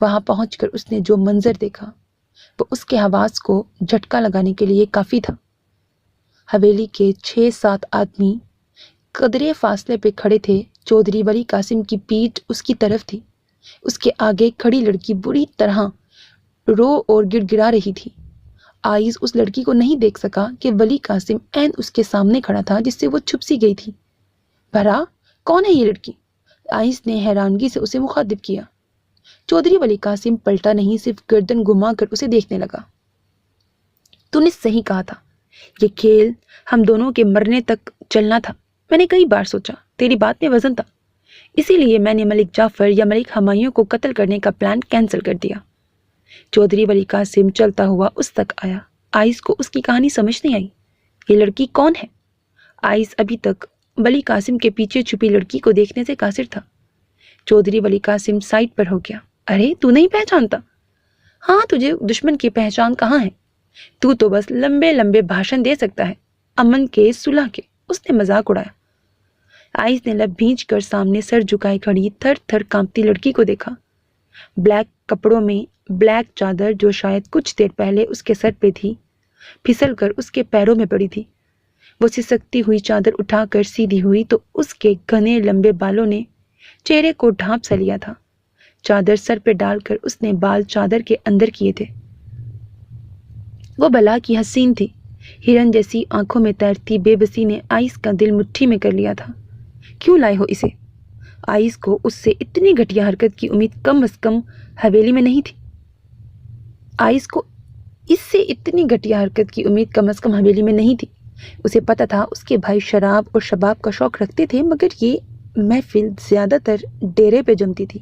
وہاں پہنچ کر اس نے جو منظر دیکھا وہ اس کے حواس کو جھٹکا لگانے کے لیے کافی تھا. حویلی کے 6-7 آدمی قدرے فاصلے پہ کھڑے تھے. چودھری ولی قاسم کی پیٹھ اس کی طرف تھی. اس کے آگے کھڑی لڑکی بری طرح رو اور گڑ گڑا رہی تھی. آئز اس لڑکی کو نہیں دیکھ سکا کہ ولی قاسم عین اس کے سامنے کھڑا تھا جس سے وہ چھپ سی گئی تھی. بھرا کون ہے یہ لڑکی؟ آئز نے حیرانگی سے اسے مخاطب کیا. چودھری ولی قاسم پلٹا نہیں صرف گردن گھما کر اسے دیکھنے لگا. تو نے صحیح کہا تھا. یہ کھیل ہم دونوں کے مرنے تک چلنا تھا. میں نے کئی بار سوچا تیری بات میں وزن تھا اسی لیے میں نے ملک جعفر یا ملک ہمایوں کو قتل کرنے کا پلان کینسل کر دیا. چودھری ولی قاسم چلتا ہوا اس تک آیا. آئس کو اس کی کہانی سمجھ نہیں آئی. یہ لڑکی کون ہے؟ آئس ابھی تک ولی قاسم کے پیچھے چھپی لڑکی کو دیکھنے سے قاصر تھا. چودھری ولی قاسم سائڈ پر ہو گیا. ارے تو نہیں پہچانتا؟ ہاں تجھے دشمن کی پہچان کہاں ہے؟ تو بس لمبے لمبے بھاشن دے سکتا ہے امن کے صلح کے. اس نے مذاق اڑایا. آئس نے لب بھینچ کر سامنے سر جھکائے کھڑی تھر تھر کانپتی لڑکی کو دیکھا. بلیک کپڑوں میں بلیک چادر جو شاید کچھ دیر پہلے اس کے سر پہ تھی پھسل کر اس کے پیروں میں پڑی تھی. وہ سسکتی ہوئی چادر اٹھا کر سیدھی ہوئی تو اس کے گھنے لمبے بالوں نے چہرے کو ڈھانپ سا لیا تھا. چادر سر پہ ڈال کر اس نے بال چادر کے اندر کیے تھے. وہ بلا کی حسین تھی. ہرن جیسی آنکھوں میں تیرتی بے بسی نے آئس کا دل مٹھی میں کر لیا تھا. کیوں لائے ہو اسے؟ آئس کو اس سے اتنی گھٹیا حرکت کی امید کم از کم حویلی میں نہیں تھی. آئس کو اس سے اتنی گھٹیا حرکت کی امید کم از کم حویلی میں نہیں تھی. اسے پتا تھا اس کے بھائی شراب اور شباب کا شوق رکھتے تھے مگر یہ محفل زیادہ تر ڈیرے پہ جمتی تھی.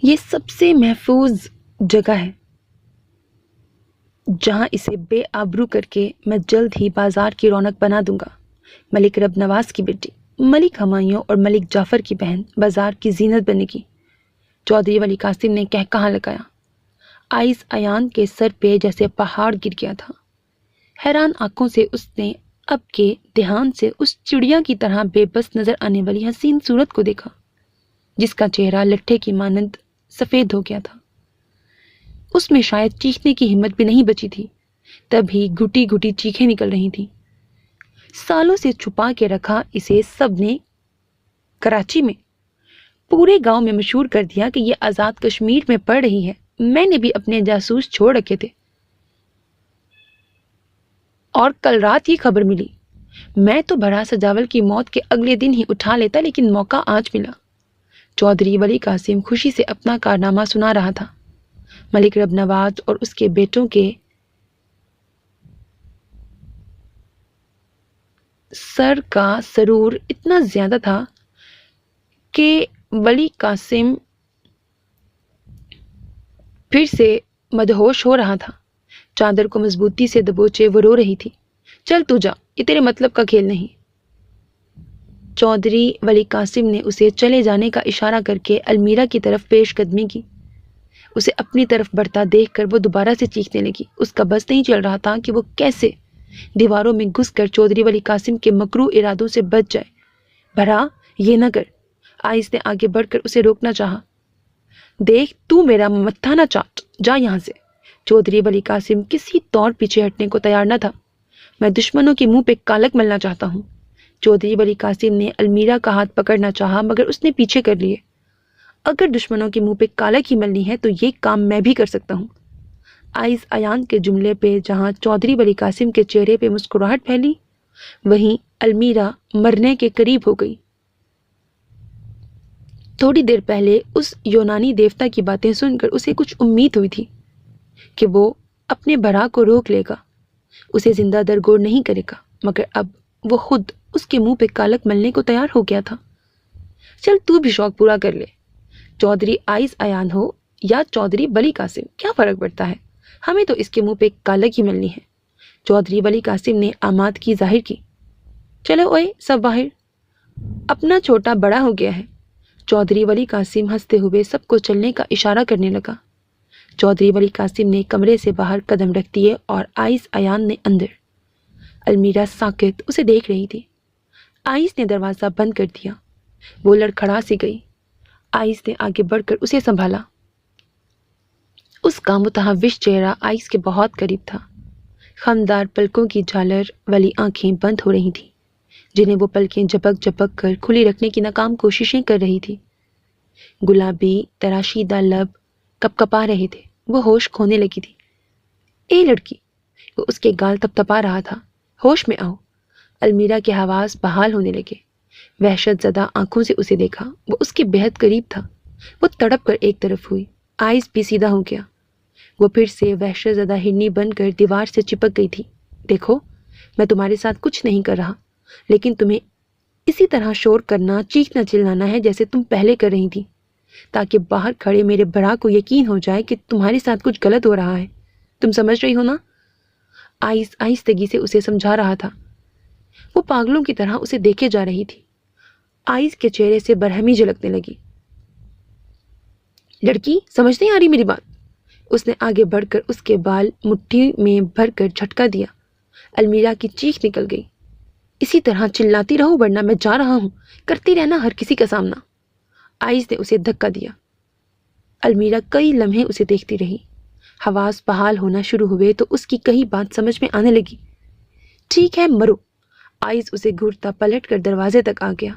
یہ سب سے محفوظ جگہ ہے جہاں اسے بے آبرو کر کے میں جلد ہی بازار کی رونق بنا دوں گا. ملک رب نواز کی بیٹی ملک ہمایوں اور ملک جعفر کی بہن بازار کی زینت بنے گی. چودھری ولی قاسم نے کہا لگایا. آئس ایان کے سر پہ جیسے پہاڑ گر گیا تھا۔ حیران آنکھوں سے اس نے اب کے دھیان سے اس چڑیا کی طرح بے بس نظر آنے والی حسین صورت کو دیکھا، جس کا چہرہ لٹھے کی مانند سفید ہو گیا تھا۔ اس میں شاید چیخنے کی ہمت بھی نہیں بچی تھی، تبھی گھٹی گھٹی چیخیں نکل رہی تھیں۔ سالوں سے چھپا کے رکھا اسے سب نے کراچی میں پورے گاؤں میں مشہور کر دیا کہ یہ آزاد کشمیر میں پڑ رہی ہے۔ میں نے بھی اپنے جاسوس چھوڑ رکھے تھے اور کل رات یہ خبر ملی۔ میں تو بھرا سجاول کی موت کے اگلے دن ہی اٹھا لیتا، لیکن موقع آج ملا۔ چودھری ولی قاسم خوشی سے اپنا کارنامہ سنا رہا تھا۔ ملک رب نواز اور اس کے بیٹوں کے سر کا سرور اتنا زیادہ تھا کہ ولی قاسم پھر سے مدہوش ہو رہا تھا۔ چادر کو مضبوطی سے دبوچے وہ رو رہی تھی۔ چل تو جا، یہ تیرے مطلب کا کھیل نہیں۔ چودھری ولی قاسم نے اسے چلے جانے کا اشارہ کر کے المیرا کی طرف پیش قدمی کی۔ اسے اپنی طرف بڑھتا دیکھ کر وہ دوبارہ سے چیخنے لگی۔ اس کا بس نہیں چل رہا تھا کہ وہ کیسے دیواروں میں گھس کر چودھری ولی قاسم کے مکروہ ارادوں سے بچ جائے۔ بھرا یہ نہ کر۔ آئس نے آگے بڑھ کر اسے روکنا چاہا۔ دیکھ، تو میرا متھا نہ چاٹ، جا یہاں سے۔ چودھری ولی قاسم کسی طور پیچھے ہٹنے کو تیار نہ تھا۔ میں دشمنوں کے منہ پہ کالک ملنا چاہتا ہوں۔ چودھری ولی قاسم نے المیرا کا ہاتھ پکڑنا چاہا مگر اس نے پیچھے کر لیے۔ اگر دشمنوں کے منہ پہ کالک ہی ملنی ہے تو یہ کام میں بھی کر سکتا ہوں۔ آئس ایان کے جملے پہ جہاں چودھری ولی قاسم کے چہرے پہ مسکراہٹ پھیلی، وہیں المیرا مرنے کے قریب ہو گئی۔ تھوڑی دیر پہلے اس یونانی دیوتا کی باتیں سن کر اسے کچھ امید ہوئی تھی کہ وہ اپنے بھرا کو روک لے گا، اسے زندہ درگور نہیں کرے گا، مگر اب وہ خود اس کے منہ پہ کالک ملنے کو تیار ہو گیا تھا۔ چل تو بھی شوق پورا کر لے۔ چودھری آئس ایان ہو یا چودھری ولی قاسم، کیا فرق پڑتا ہے؟ ہمیں تو اس کے منہ پہ کالک ہی ملنی ہے۔ چودھری ولی قاسم نے آمادگی ظاہر کی۔ چلو اوئے سب باہر، اپنا چھوٹا بڑا ہو گیا ہے۔ چودھری ولی قاسم ہنستے ہوئے سب کو چلنے کا اشارہ کرنے لگا۔ چودھری ولی قاسم نے کمرے سے باہر قدم رکھ دیے اور آئس ایان نے اندر۔ المیرا ساکت اسے دیکھ رہی تھی۔ آئس نے دروازہ بند کر دیا۔ وہ لڑکھڑا سی گئی۔ آئس نے آگے بڑھ کر اسے سنبھالا۔ اس کا متحوش چہرہ آئس کے بہت قریب تھا۔ خمدار پلکوں کی جھالر والی آنکھیں بند ہو رہی تھیں، جنہیں وہ پلکیں جھپک جھپک کر کھلی رکھنے کی ناکام کوششیں کر رہی تھی۔ گلابی تراشیدہ لب کپ کپا رہے تھے۔ وہ ہوش کھونے لگی تھی۔ اے لڑکی، وہ اس کے گال تپ تپا رہا تھا۔ ہوش میں آؤ۔ المیرا کے حواس بحال ہونے لگے۔ وحشت زدہ آنکھوں سے اسے دیکھا۔ وہ اس کے بہت قریب تھا۔ وہ تڑپ کر ایک طرف ہوئی۔ آئس بھی سیدھا ہو گیا۔ وہ پھر سے وحشت زدہ ہرنی بن کر دیوار سے چپک گئی تھی۔ دیکھو، میں تمہارے ساتھ کچھ نہیں کر رہا، لیکن تمہیں اسی طرح شور کرنا، چیخنا چلانا ہے جیسے تم پہلے کر رہی تھی، تاکہ باہر کھڑے میرے بھرا کو یقین ہو جائے کہ تمہارے ساتھ کچھ غلط ہو رہا ہے۔ تم سمجھ رہی ہو نا؟ آئس آہستگی سے اسے سمجھا رہا تھا۔ وہ پاگلوں کی طرح اسے دیکھے جا رہی تھی۔ آئس کے چہرے سے برہمی جھلکنے لگی۔ لڑکی، سمجھ نہیں آ رہی میری بات؟ اس نے آگے بڑھ کر اس کے بال مٹھی میں بھر کر جھٹکا دیا۔ المیرا کی چیخ نکل گئی۔ اسی طرح چلاتی رہو ورنہ میں جا رہا ہوں، کرتی رہنا ہر کسی کا سامنا۔ آئس نے اسے دھکا دیا۔ المیرا کئی لمحے اسے دیکھتی رہی۔ حواس بحال ہونا شروع ہوئے تو اس کی کئی بات سمجھ میں آنے لگی۔ ٹھیک ہے، مرو۔ آئس اسے گھورتا پلٹ کر دروازے تک آ گیا۔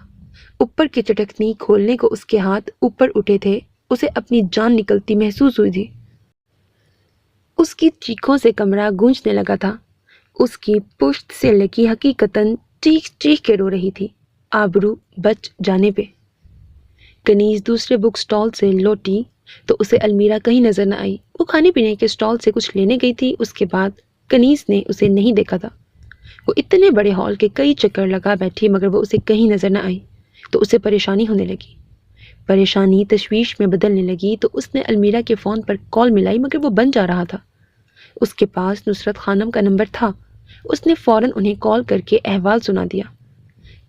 اوپر کی چٹکنی کھولنے کو اس کے ہاتھ اوپر اٹھے تھے۔ اسے اپنی جان نکلتی محسوس ہوئی تھی۔ اس کی چیخوں سے کمرہ گونجنے لگا تھا۔ اس کی پشت سے لگی حقیقتاً چیخ چیخ کے رو رہی تھی، آبرو بچ جانے پہ۔ کنیز دوسرے بک سٹال سے لوٹی تو اسے المیرا کہیں نظر نہ آئی۔ وہ کھانے پینے کے سٹال سے کچھ لینے گئی تھی۔ اس کے بعد کنیز نے اسے نہیں دیکھا تھا۔ وہ اتنے بڑے ہال کے کئی چکر لگا بیٹھی مگر وہ اسے کہیں نظر نہ آئی تو اسے پریشانی ہونے لگی۔ پریشانی تشویش میں بدلنے لگی تو اس نے المیرا کے فون پر کال ملائی مگر وہ بند جا رہا تھا۔ اس کے پاس نصرت خانم کا نمبر تھا۔ اس نے فوراً انہیں کال کر کے احوال سنا دیا۔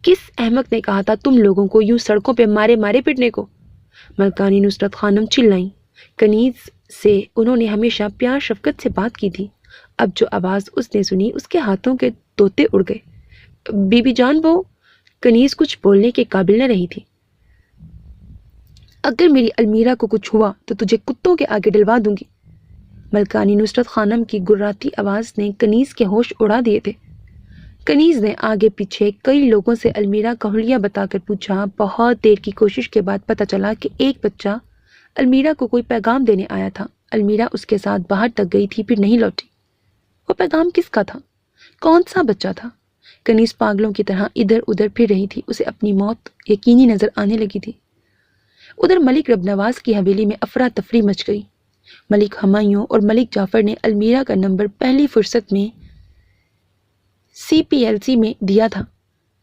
کس احمق نے کہا تھا تم لوگوں کو یوں سڑکوں پہ مارے مارے پٹنے کو؟ ملکانی نصرت خانم چلائیں۔ کنیز سے انہوں نے ہمیشہ پیار شفقت سے بات کی تھی، اب جو آواز اس نے سنی اس کے ہاتھوں کے طوطے اڑ گئے۔ بی بی جان، وہ کنیز کچھ بولنے کے قابل نہ رہی تھی۔ اگر میری المیرا کو کچھ ہوا تو تجھے کتوں کے آگے ڈلوا دوں گی۔ ملکانی نصرت خانم کی گراتی آواز نے کنیز کے ہوش اڑا دیے تھے۔ کنیز نے آگے پیچھے کئی لوگوں سے المیرا کا حلیہ بتا کر پوچھا۔ بہت دیر کی کوشش کے بعد پتہ چلا کہ ایک بچہ المیرا کو کوئی پیغام دینے آیا تھا۔ المیرا اس کے ساتھ باہر تک گئی تھی، پھر نہیں لوٹی۔ وہ پیغام کس کا تھا؟ کون سا بچہ تھا؟ کنیز پاگلوں کی طرح ادھر ادھر پھر رہی تھی، اسے اپنی موت یقینی نظر آنے لگی تھی۔ ادھر ملک رب نواز کی حویلی میں افراتفری مچ گئی۔ ملک ہمایوں اور ملک جعفر نے المیرا کا نمبر پہلی فرصت میں سی پی ایل سی میں دیا تھا۔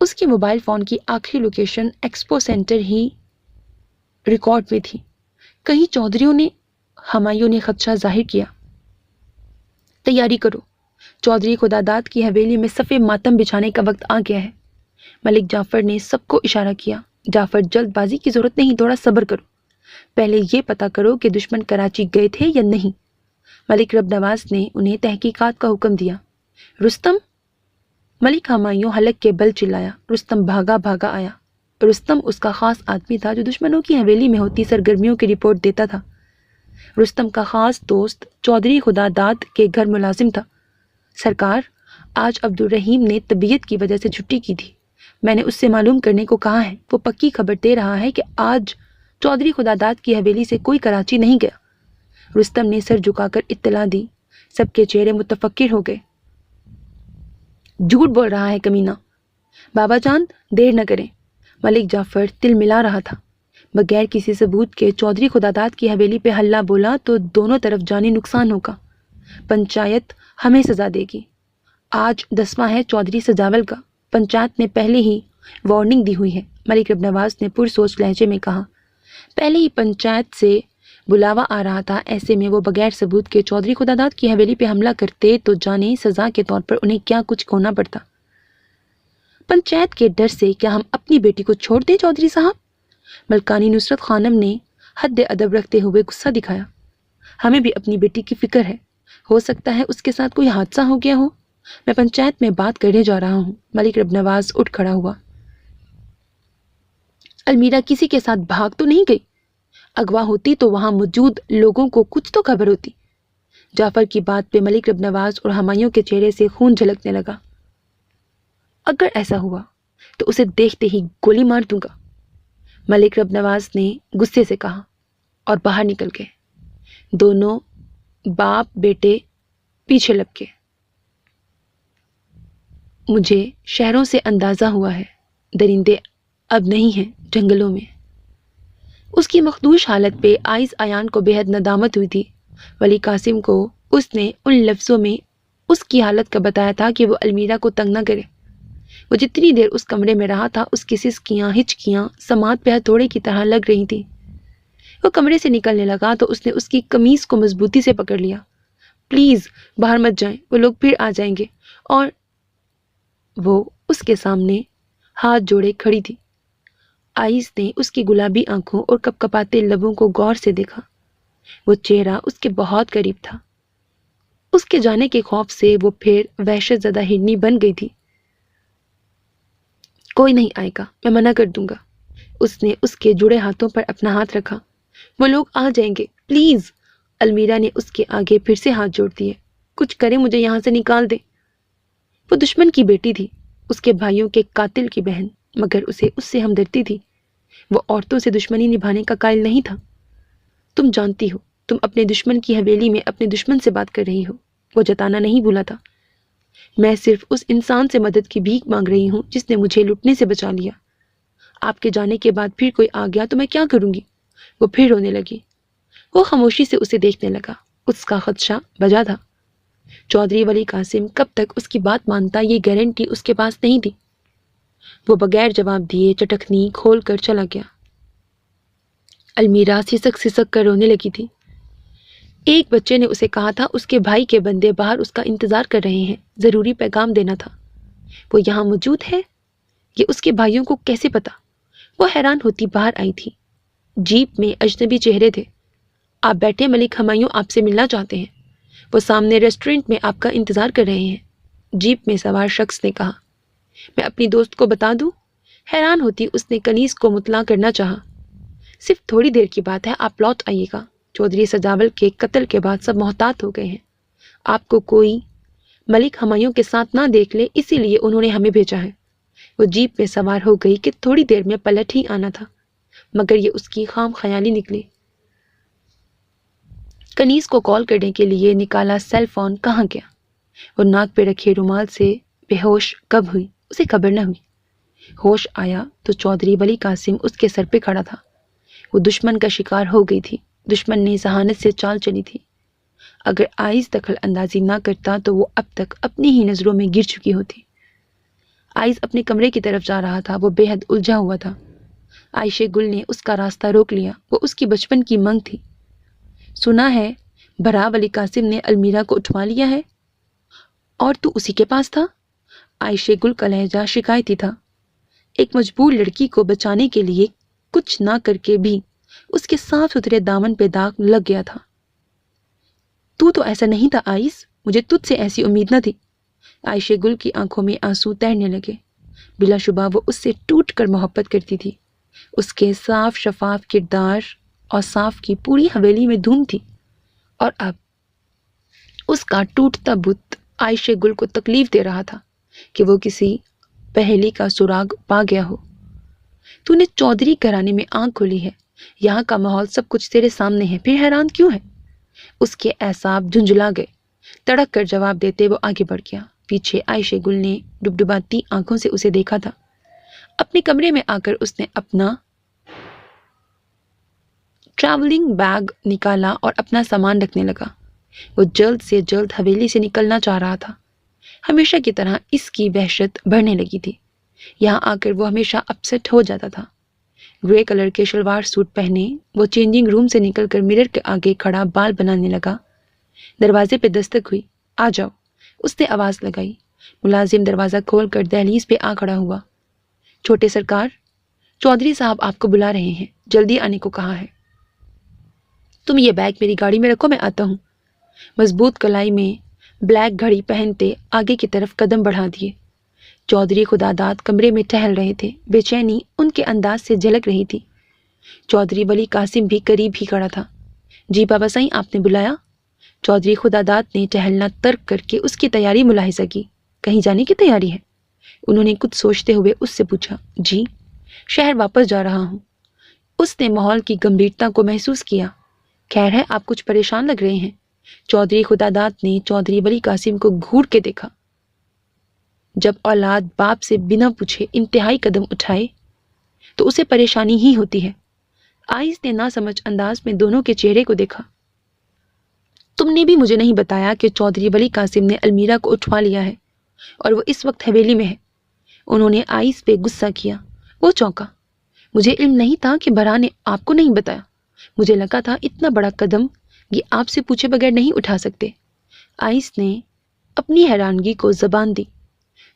اس کے موبائل فون کی آخری لوکیشن ایکسپو سینٹر ہی ریکارڈ میں تھی۔ کہیں چودھریوں نے ہمایوں نے خدشہ ظاہر کیا۔ تیاری کرو، چودھری خداداد کی حویلی میں صف ماتم بچھانے کا وقت آ گیا ہے۔ ملک جعفر نے سب کو اشارہ کیا۔ جعفر، جلد بازی کی ضرورت نہیں، تھوڑا صبر کرو، پہلے یہ پتا کرو کہ دشمن کراچی گئے تھے یا نہیں۔ ملک رب نواز نے انہیں تحقیقات کا حکم دیا۔ رستم، ملک ہمایوں حلق کے بل چلایا۔ رستم بھاگا بھاگا آیا۔ رستم اس کا خاص آدمی تھا جو دشمنوں کی حویلی میں ہوتی سرگرمیوں کی رپورٹ دیتا تھا۔ رستم کا خاص دوست چودھری خداداد کے گھر ملازم تھا۔ سرکار، آج عبد الرحیم نے طبیعت کی وجہ سے چھٹی کی تھی، میں نے اس سے معلوم کرنے کو کہا ہے۔ وہ پکی خبر دے رہا ہے کہ آج چودھری خداداد کی حویلی سے کوئی کراچی نہیں گیا۔ رستم نے سر جھکا کر اطلاع دی۔ سب کے چہرے متفکر ہو گئے۔ جھوٹ بول رہا ہے کمینہ۔ بابا جان، دیر نہ کریں۔ ملک جعفر تل ملا رہا تھا۔ بغیر کسی ثبوت کے چودھری خداداد کی حویلی پہ حلہ بولا تو دونوں طرف جانی نقصان ہوگا۔ پنچایت ہمیں سزا دے گی۔ آج 10واں ہے چودھری سجاول کا، پنچایت نے پہلے ہی وارننگ دی ہوئی ہے۔ ملک رب نواز نے پرسوچ لہجے میں کہا۔ پہلے ہی پنچایت سے بلاوا آ رہا تھا، ایسے میں وہ بغیر ثبوت کے چودھری خداداد کی حویلی پہ حملہ کرتے تو جانے سزا کے طور پر انہیں کیا کچھ کھونا پڑتا۔ پنچایت کے ڈر سے کیا ہم اپنی بیٹی کو چھوڑ دیں چودھری صاحب؟ ملکانی نصرت خانم نے حد ادب رکھتے ہوئے غصہ دکھایا۔ ہمیں بھی اپنی بیٹی کی فکر ہے، ہو سکتا ہے اس کے ساتھ کوئی حادثہ ہو گیا ہو۔ میں پنچایت میں بات کرنے جا رہا ہوں۔ ملک رب نواز اٹھ کھڑا ہوا۔ المیرا کسی کے ساتھ بھاگ تو نہیں گئی؟ اغوا ہوتی تو وہاں موجود لوگوں کو کچھ تو خبر ہوتی۔ جعفر کی بات پہ ملک رب نواز اور ہمایوں کے چہرے سے خون جھلکنے لگا۔ اگر ایسا ہوا تو اسے دیکھتے ہی گولی مار دوں گا، ملک رب نواز نے غصے سے کہا، اور باہر نکل گئے۔ دونوں باپ بیٹے پیچھے لپکے۔ مجھے شہروں سے اندازہ ہوا ہے، درندے اب نہیں ہیں جنگلوں میں۔ اس کی مخدوش حالت پہ آئز ایان کو بے حد ندامت ہوئی تھی۔ ولی قاسم کو اس نے ان لفظوں میں اس کی حالت کا بتایا تھا کہ وہ المیرا کو تنگ نہ کرے۔ وہ جتنی دیر اس کمرے میں رہا تھا اس کی سسکیاں ہچکیاں سماعت پہ ہتھوڑے کی طرح لگ رہی تھی۔ وہ کمرے سے نکلنے لگا تو اس نے اس کی قمیض کو مضبوطی سے پکڑ لیا۔ پلیز باہر مت جائیں، وہ لوگ پھر آ جائیں گے۔ اور وہ اس کے سامنے ہاتھ جوڑے کھڑی تھی۔ آئز نے اس کی گلابی آنکھوں اور کپ کپاتے لبوں کو غور سے دیکھا۔ وہ چہرہ اس کے بہت قریب تھا۔ اس کے جانے کے خوف سے وہ پھر وحشت زدہ ہرنی بن گئی تھی۔ کوئی نہیں آئے گا، میں منع کر دوں گا۔ اس نے اس کے جڑے ہاتھوں پر اپنا ہاتھ رکھا۔ وہ لوگ آ جائیں گے، پلیز۔ المیرا نے اس کے آگے پھر سے ہاتھ جوڑ دیے۔ کچھ کریں، مجھے یہاں سے نکال دیں۔ وہ دشمن کی بیٹی تھی، اس کے بھائیوں کے قاتل کی بہن، مگر اسے اس سے ہمدردی تھی۔ وہ عورتوں سے دشمنی نبھانے کا قائل نہیں تھا۔ تم جانتی ہو، تم اپنے دشمن کی حویلی میں اپنے دشمن سے بات کر رہی ہو۔ وہ جتانا نہیں بھولا تھا۔ میں صرف اس انسان سے مدد کی بھیک مانگ رہی ہوں جس نے مجھے لٹنے سے بچا لیا۔ آپ کے جانے کے بعد پھر کوئی آ گیا تو میں کیا کروں گی؟ وہ پھر رونے لگی۔ وہ خاموشی سے اسے دیکھنے لگا۔ اس کا خدشہ بجا تھا۔ چودھری ولی قاسم کب تک اس کی بات مانتا یہ گارنٹی اس کے پاس نہیں تھی۔ وہ بغیر جواب دیے چٹکنی کھول کر چلا گیا۔ المیرا سسک سسک کر رونے لگی تھی۔ ایک بچے نے اسے کہا تھا اس کے بھائی کے بندے باہر اس کا انتظار کر رہے ہیں، ضروری پیغام دینا تھا۔ وہ یہاں موجود ہے؟ یہ اس کے بھائیوں کو کیسے پتا؟ وہ حیران ہوتی باہر آئی تھی۔ جیپ میں اجنبی چہرے تھے۔ آپ بیٹھے، ملک ہمایوں آپ سے ملنا چاہتے ہیں، وہ سامنے ریسٹورنٹ میں آپ کا انتظار کر رہے ہیں، جیپ میں سوار شخص نے کہا۔ میں اپنی دوست کو بتا دوں؟ حیران ہوتی اس نے کنیز کو مطلع کرنا چاہا۔ صرف تھوڑی دیر کی بات ہے، آپ لوٹ آئیے گا۔ چودھری سجاول کے قتل کے بعد سب محتاط ہو گئے ہیں، آپ کو کوئی ملک ہمایوں کے ساتھ نہ دیکھ لے، اسی لیے انہوں نے ہمیں بھیجا ہے۔ وہ جیپ میں سوار ہو گئی کہ تھوڑی دیر میں پلٹ ہی آنا تھا، مگر یہ اس کی خام خیالی نکلی۔ کنیز کو کال کرنے کے لیے نکالا سیل فون کہاں گیا؟ وہ ناک پہ رکھے رومال سے بے ہوش کب ہوئی اسے خبر نہ ہوئی۔ ہوش آیا تو چودھری ولی قاسم اس کے سر پہ کھڑا تھا۔ وہ دشمن کا شکار ہو گئی تھی، دشمن نے ذہانت سے چال چلی تھی۔ اگر آئس دخل اندازی نہ کرتا تو وہ اب تک اپنی ہی نظروں میں گر چکی ہوتی۔ آئس اپنے کمرے کی طرف جا رہا تھا، وہ بے حد الجھا ہوا تھا۔ عائشہ گل نے اس کا راستہ روک لیا، وہ اس کی بچپن کی منگ تھی۔ سنا ہے بھرا ولی قاسم نے المیرا کو اٹھوا لیا ہے، اور تو اسی کے پاس تھا؟ عائشہ گل کا لہجہ شکایتی تھا۔ ایک مجبور لڑکی کو بچانے کے لیے کچھ نہ کر کے بھی اس کے صاف ستھرے دامن پہ داغ لگ گیا تھا۔ تو ایسا نہیں تھا آئس، مجھے تجھ سے ایسی امید نہ تھی۔ عائشہ گل کی آنکھوں میں آنسو تیرنے لگے۔ بلا شبہ وہ اس سے ٹوٹ کر محبت کرتی تھی، اس کے صاف شفاف کردار اور صاف کی پوری حویلی میں دھوم تھی، اور اب اس کا ٹوٹتا بت عائشہ گل کو تکلیف دے رہا تھا کہ وہ کسی پہیلی کا سراغ پا گیا ہو۔ تو نے چودھری گھرانے میں آنکھ کھولی ہے، یہاں کا ماحول سب کچھ تیرے سامنے ہے، پھر حیران کیوں ہے؟ اس کے اعصاب جھنجھلا گئے۔ تڑک کر جواب دیتے وہ آگے بڑھ گیا۔ پیچھے عائشہ گل نے ڈبڈباتی آنکھوں سے اسے دیکھا تھا۔ اپنے کمرے میں آ کر اس نے اپنا ٹریولنگ بیگ نکالا اور اپنا سامان رکھنے لگا۔ وہ جلد سے جلد حویلی سے نکلنا چاہ رہا تھا۔ ہمیشہ کی طرح اس کی وحشت بڑھنے لگی تھی۔ یہاں آ کر وہ ہمیشہ اپسٹ ہو جاتا تھا۔ گرے کلر کے شلوار سوٹ پہنے وہ چینجنگ روم سے نکل کر مرر کے آگے کھڑا بال بنانے لگا۔ دروازے پہ دستک ہوئی۔ آ جاؤ، اس نے آواز لگائی۔ ملازم دروازہ کھول کر دہلیز پہ آ کھڑا ہوا۔ چھوٹے سرکار، چودھری صاحب آپ کو بلا رہے ہیں، جلدی آنے کو کہا ہے۔ تم یہ بیگ میری گاڑی میں رکھو، میں آتا ہوں۔ مضبوط کلائی میں بلیک گھڑی پہنتے آگے کی طرف قدم بڑھا دیے۔ چودھری خداداد کمرے میں ٹہل رہے تھے، بے چینی ان کے انداز سے جھلک رہی تھی۔ چودھری ولی قاسم بھی قریب ہی کھڑا تھا۔ جی بابا سائیں، آپ نے بلایا؟ چودھری خداداد نے ٹہلنا ترک کر کے اس کی تیاری ملاحظہ کی۔ کہیں جانے کی تیاری ہے؟ انہوں نے کچھ سوچتے ہوئے اس سے پوچھا۔ جی، شہر واپس جا رہا ہوں۔ اس نے ماحول کی گمبھیرتا کو محسوس کیا۔ خیر ہے، آپ کچھ پریشان لگ رہے ہیں۔ چودھری خداداد نے چودھری ولی قاسم کو گھور کے دیکھا۔ جب اولاد باپ سے بنا پوچھے انتہائی قدم اٹھائے تو اسے پریشانی ہی ہوتی ہے۔ آئس نے نہ سمجھ انداز میں دونوں کے چہرے کو دیکھا۔ تم نے بھی مجھے نہیں بتایا کہ چودھری ولی قاسم نے المیرا کو اٹھوا لیا ہے اور وہ اس وقت حویلی میں ہے۔ انہوں نے آئس پہ غصہ کیا۔ وہ چونکا۔ مجھے علم نہیں تھا کہ برا نے آپ کو نہیں بتایا۔ مجھے لگا تھا اتنا بڑا قدم یہ آپ سے پوچھے بغیر نہیں اٹھا سکتے۔ آئس نے اپنی حیرانگی کو زبان دی۔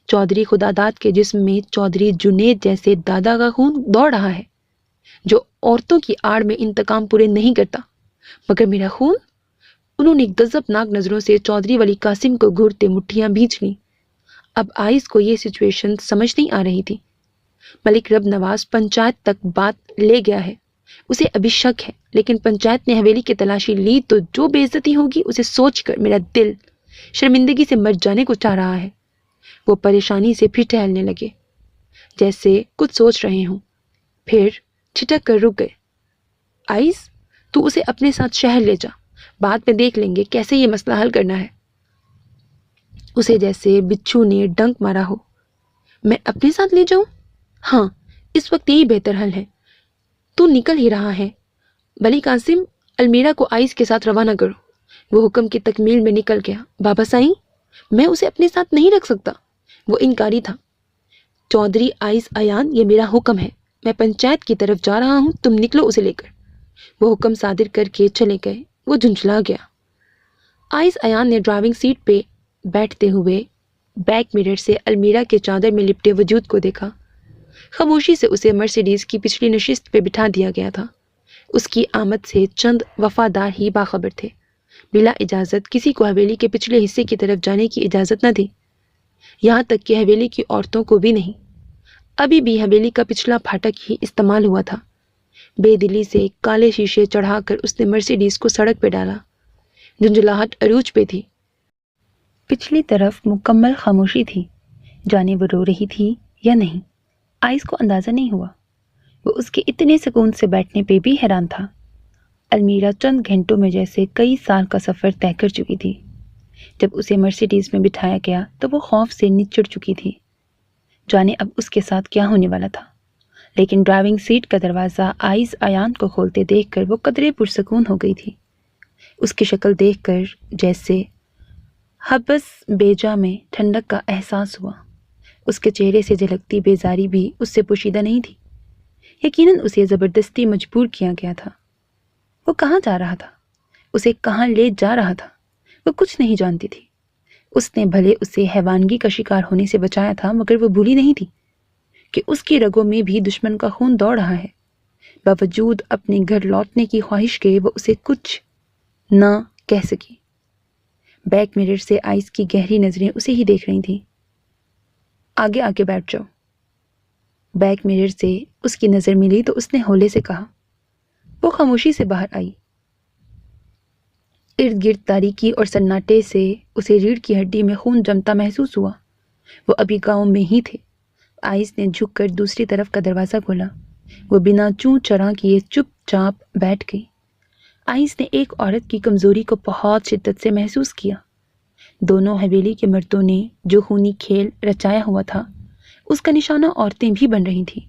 چودھری خداداد کے جسم میں چودھری جنید جیسے دادا کا خون دوڑ رہا ہے، جو عورتوں کی آڑ میں انتقام پورے نہیں کرتا، مگر میرا خون؟ انہوں نے غضبناک نظروں سے چودھری ولی قاسم کو گھورتے مٹھیاں بھینچ لیں۔ اب آئس کو یہ سچویشن سمجھ نہیں آ رہی تھی۔ ملک رب نواز پنچایت تک بات لے گیا ہے، اسے ابھی شک ہے، لیکن پنچایت نے حویلی کی تلاشی لی تو جو بے عزتی ہوگی اسے سوچ کر میرا دل شرمندگی سے مر جانے کو چاہ رہا ہے۔ وہ پریشانی سے پھر ٹہلنے لگے، جیسے کچھ سوچ رہے ہوں، پھر ٹھٹک کر رک گئے۔ آئس، تو اسے اپنے ساتھ شہر لے جا، بعد میں دیکھ لیں گے کیسے یہ مسئلہ حل کرنا ہے۔ اسے جیسے بچھو نے ڈنک مارا ہو۔ میں اپنے ساتھ لے جاؤں؟ ہاں، اس وقت یہی بہتر حل ہے۔ تو نکل ہی رہا ہے۔ ولی قاسم، المیرا کو آئس کے ساتھ روانہ کرو۔ وہ حکم کی تکمیل میں نکل گیا۔ بابا سائیں، میں اسے اپنے ساتھ نہیں رکھ سکتا۔ وہ انکاری تھا۔ چودھری آئس ایان، یہ میرا حکم ہے، میں پنچایت کی طرف جا رہا ہوں، تم نکلو اسے لے کر۔ وہ حکم صادر کر کے چلے گئے۔ وہ جھنجھلا گیا۔ آئس ایان نے ڈرائیونگ سیٹ پہ بیٹھتے ہوئے بیک مرر سے المیرا کے چادر میں لپٹے وجود کو دیکھا۔ خاموشی سے اسے مرسیڈیز کی پچھلی نشست پہ بٹھا دیا گیا تھا۔ اس کی آمد سے چند وفادار ہی باخبر تھے۔ بلا اجازت کسی کو حویلی کے پچھلے حصے کی طرف جانے کی اجازت نہ تھی، یہاں تک کہ حویلی کی عورتوں کو بھی نہیں۔ ابھی بھی حویلی کا پچھلا پھاٹک ہی استعمال ہوا تھا۔ بے دلی سے کالے شیشے چڑھا کر اس نے مرسیڈیز کو سڑک پہ ڈالا۔ جھنجھلاہٹ عروج پہ تھی۔ پچھلی طرف مکمل خاموشی تھی، جانے وہ رو رہی تھی یا نہیں آئس کو اندازہ نہیں ہوا۔ وہ اس کے اتنے سکون سے بیٹھنے پہ بھی حیران تھا۔ المیرا چند گھنٹوں میں جیسے کئی سال کا سفر طے کر چکی تھی۔ جب اسے مرسیڈیز میں بٹھایا گیا تو وہ خوف سے نچڑ چکی تھی، جانے اب اس کے ساتھ کیا ہونے والا تھا۔ لیکن ڈرائیونگ سیٹ کا دروازہ آئس ایان کو کھولتے دیکھ کر وہ قدرے پرسکون ہو گئی تھی۔ اس کی شکل دیکھ کر جیسے حبس بیجا میں ٹھنڈک کا احساس ہوا۔ اس کے چہرے سے جھلکتی بیزاری بھی اس سے پوشیدہ نہیں تھی۔ یقیناً اسے زبردستی مجبور کیا گیا تھا۔ وہ کہاں جا رہا تھا؟ اسے کہاں لے جا رہا تھا؟ وہ کچھ نہیں جانتی تھی۔ اس نے بھلے اسے حیوانگی کا شکار ہونے سے بچایا تھا، مگر وہ بھولی نہیں تھی کہ اس کی رگوں میں بھی دشمن کا خون دوڑ رہا ہے۔ باوجود اپنے گھر لوٹنے کی خواہش کے وہ اسے کچھ نہ کہہ سکی۔ بیک مرر سے آئس کی گہری نظریں اسے ہی دیکھ رہی تھیں۔ آگے آ کے بیٹھ جاؤ۔ بیک مرر سے اس کی نظر ملی تو اس نے ہولے سے کہا۔ وہ خاموشی سے باہر آئی۔ ارد گرد تاریکی اور سناٹے سے اسے ریڑھ کی ہڈی میں خون جمتا محسوس ہوا۔ وہ ابھی گاؤں میں ہی تھے۔ آئس نے جھک کر دوسری طرف کا دروازہ کھولا۔ وہ بنا چوں چراں کیے چپ چاپ بیٹھ گئی۔ آئس نے ایک عورت کی کمزوری کو بہت شدت سے محسوس کیا۔ دونوں حویلی کے مردوں نے جو خونی کھیل رچایا ہوا تھا، اس کا نشانہ عورتیں بھی بن رہی تھیں۔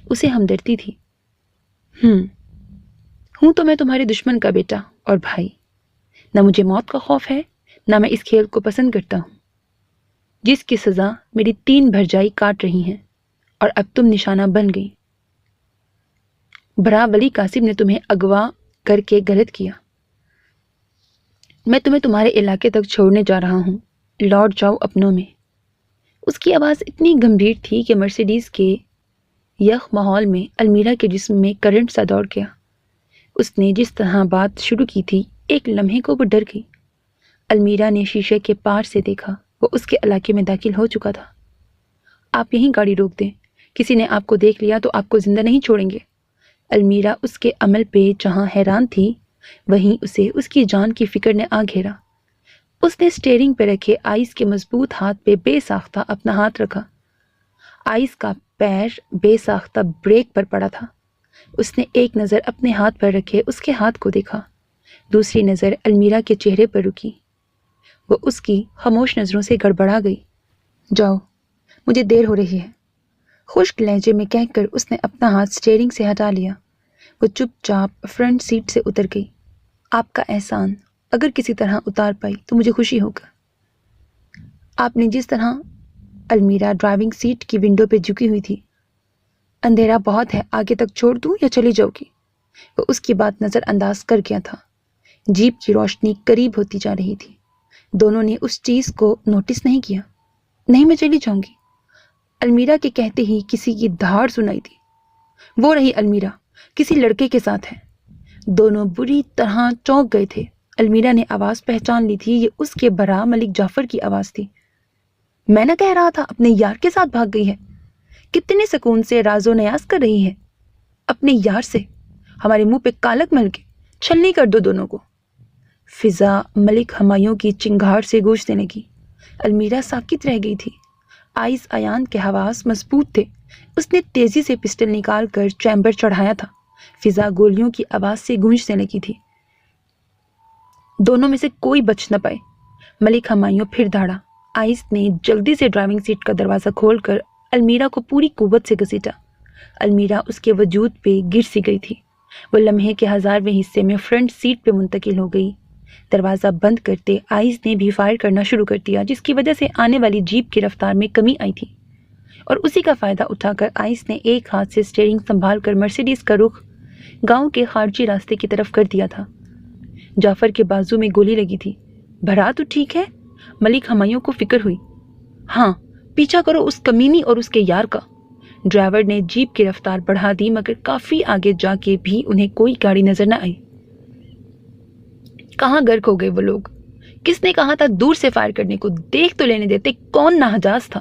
اسے ہمدردی تھی۔ ہوں تو میں تمہارے دشمن کا بیٹا اور بھائی، نہ مجھے موت کا خوف ہے، نہ میں اس کھیل کو پسند کرتا ہوں، جس کی سزا میری 3 بھرجائی کاٹ رہی ہیں، اور اب تم نشانہ بن گئی۔ برا ولی قاسم نے تمہیں اغوا کر کے غلط کیا۔ میں تمہیں تمہارے علاقے تک چھوڑنے جا رہا ہوں، لوٹ جاؤ اپنوں میں۔ اس کی آواز اتنی گمبھیر تھی کہ مرسیڈیز کے یخ ماحول میں المیرا کے جسم میں کرنٹ سا دوڑ گیا۔ اس نے جس طرح بات شروع کی تھی، ایک لمحے کو وہ ڈر گئی۔ المیرا نے شیشے کے پار سے دیکھا، وہ اس کے علاقے میں داخل ہو چکا تھا۔ آپ یہیں گاڑی روک دیں، کسی نے آپ کو دیکھ لیا تو آپ کو زندہ نہیں چھوڑیں گے۔ المیرا اس کے عمل پہ جہاں حیران تھی، وہیں اسے اس کی جان کی فکر نے آ گھیرا۔ اس نے اسٹیئرنگ پہ رکھے آئس کے مضبوط ہاتھ پہ بے ساختہ اپنا ہاتھ رکھا۔ آئس کا پیر بے ساختہ بریک پر پڑا تھا۔ اس نے ایک نظر اپنے ہاتھ پر رکھے اس کے ہاتھ کو دیکھا، دوسری نظر المیرا کے چہرے پر رکی۔ وہ اس کی خاموش نظروں سے گڑبڑا گئی۔ جاؤ، مجھے دیر ہو رہی ہے، خشک لہجے میں کہہ کر اس نے اپنا ہاتھ اسٹیئرنگ سے ہٹا لیا۔ وہ چپ چاپ فرنٹ سیٹ سے اتر گئی۔ آپ کا احسان اگر کسی طرح اتار پائی تو مجھے خوشی ہوگا۔ آپ نے جس طرح المیرا ڈرائیونگ سیٹ کی ونڈو پہ جھکی ہوئی تھی۔ اندھیرا بہت ہے، آگے تک چھوڑ دوں یا چلی جاؤ گی؟ وہ اس کی بات نظر انداز کر گیا تھا۔ جیپ کی روشنی قریب ہوتی جا رہی تھی۔ دونوں نے اس چیز کو نوٹس نہیں کیا۔ نہیں، میں چلی جاؤں گی، المیرا کے کہتے ہی کسی کی دھاڑ سنائی دی۔ وہ رہی المیرا، کسی لڑکے کے ساتھ ہے۔ دونوں بری طرح چونک گئے تھے۔ المیرا نے آواز پہچان لی تھی، یہ اس کے برا ملک جعفر کی آواز تھی۔ میں نہ کہہ رہا تھا اپنے یار کے ساتھ بھاگ گئی ہے، کتنے سکون سے راز و نیاز کر رہی ہے اپنے یار سے۔ ہمارے منہ پہ کالک مل کے چھلنی کر دو دونوں کو۔ فضا ملک ہمایوں کی چنگھاڑ سے گونجنے لگی۔ المیرا ساکت رہ گئی تھی۔ آئس ایان کے حواس مضبوط تھے۔ اس نے تیزی سے پسٹل نکال کر چیمبر چڑھایا تھا۔ فضا گولیوں کی آواز سے گونجنے لگی تھی۔ دونوں میں سے کوئی بچ نہ پائے۔ ملک ہمایوں پھر دھاڑا۔ آئس نے جلدی سے ڈرائیونگ سیٹ کا دروازہ کھول کر المیرا کو پوری قوت سے گھسیٹا۔ المیرا اس کے وجود پہ گر سی گئی تھی۔ وہ لمحے کے 1000ویں حصے میں فرنٹ سیٹ پہ منتقل ہو گئی۔ دروازہ بند کرتے آئس نے بھی فائر کرنا شروع کر دیا، جس کی وجہ سے آنے والی جیپ کی رفتار میں کمی آئی تھی، اور اسی کا فائدہ اٹھا کر آئس نے ایک ہاتھ سے اسٹیئرنگ سنبھال کر مرسیڈیز کا رخ گاؤں کے خارجی راستے کی طرف کر دیا تھا۔ جعفر کے بازو میں گولی لگی تھی۔ بھرا تو ٹھیک ہے؟ ملک ہمایوں کو فکر ہوئی۔ ہاں، پیچھا کرو اس کمینی اور اس کے یار کا، ڈرائیور نے جیپ کی رفتار بڑھا دی مگر کافی آگے جا کے بھی انہیں کوئی گاڑی نظر نہ آئی۔ کہاں غرق ہو گئے وہ لوگ؟ کس نے کہا تھا دور سے فائر کرنے کو؟ دیکھ تو لینے دیتے کون ناحجاز تھا؟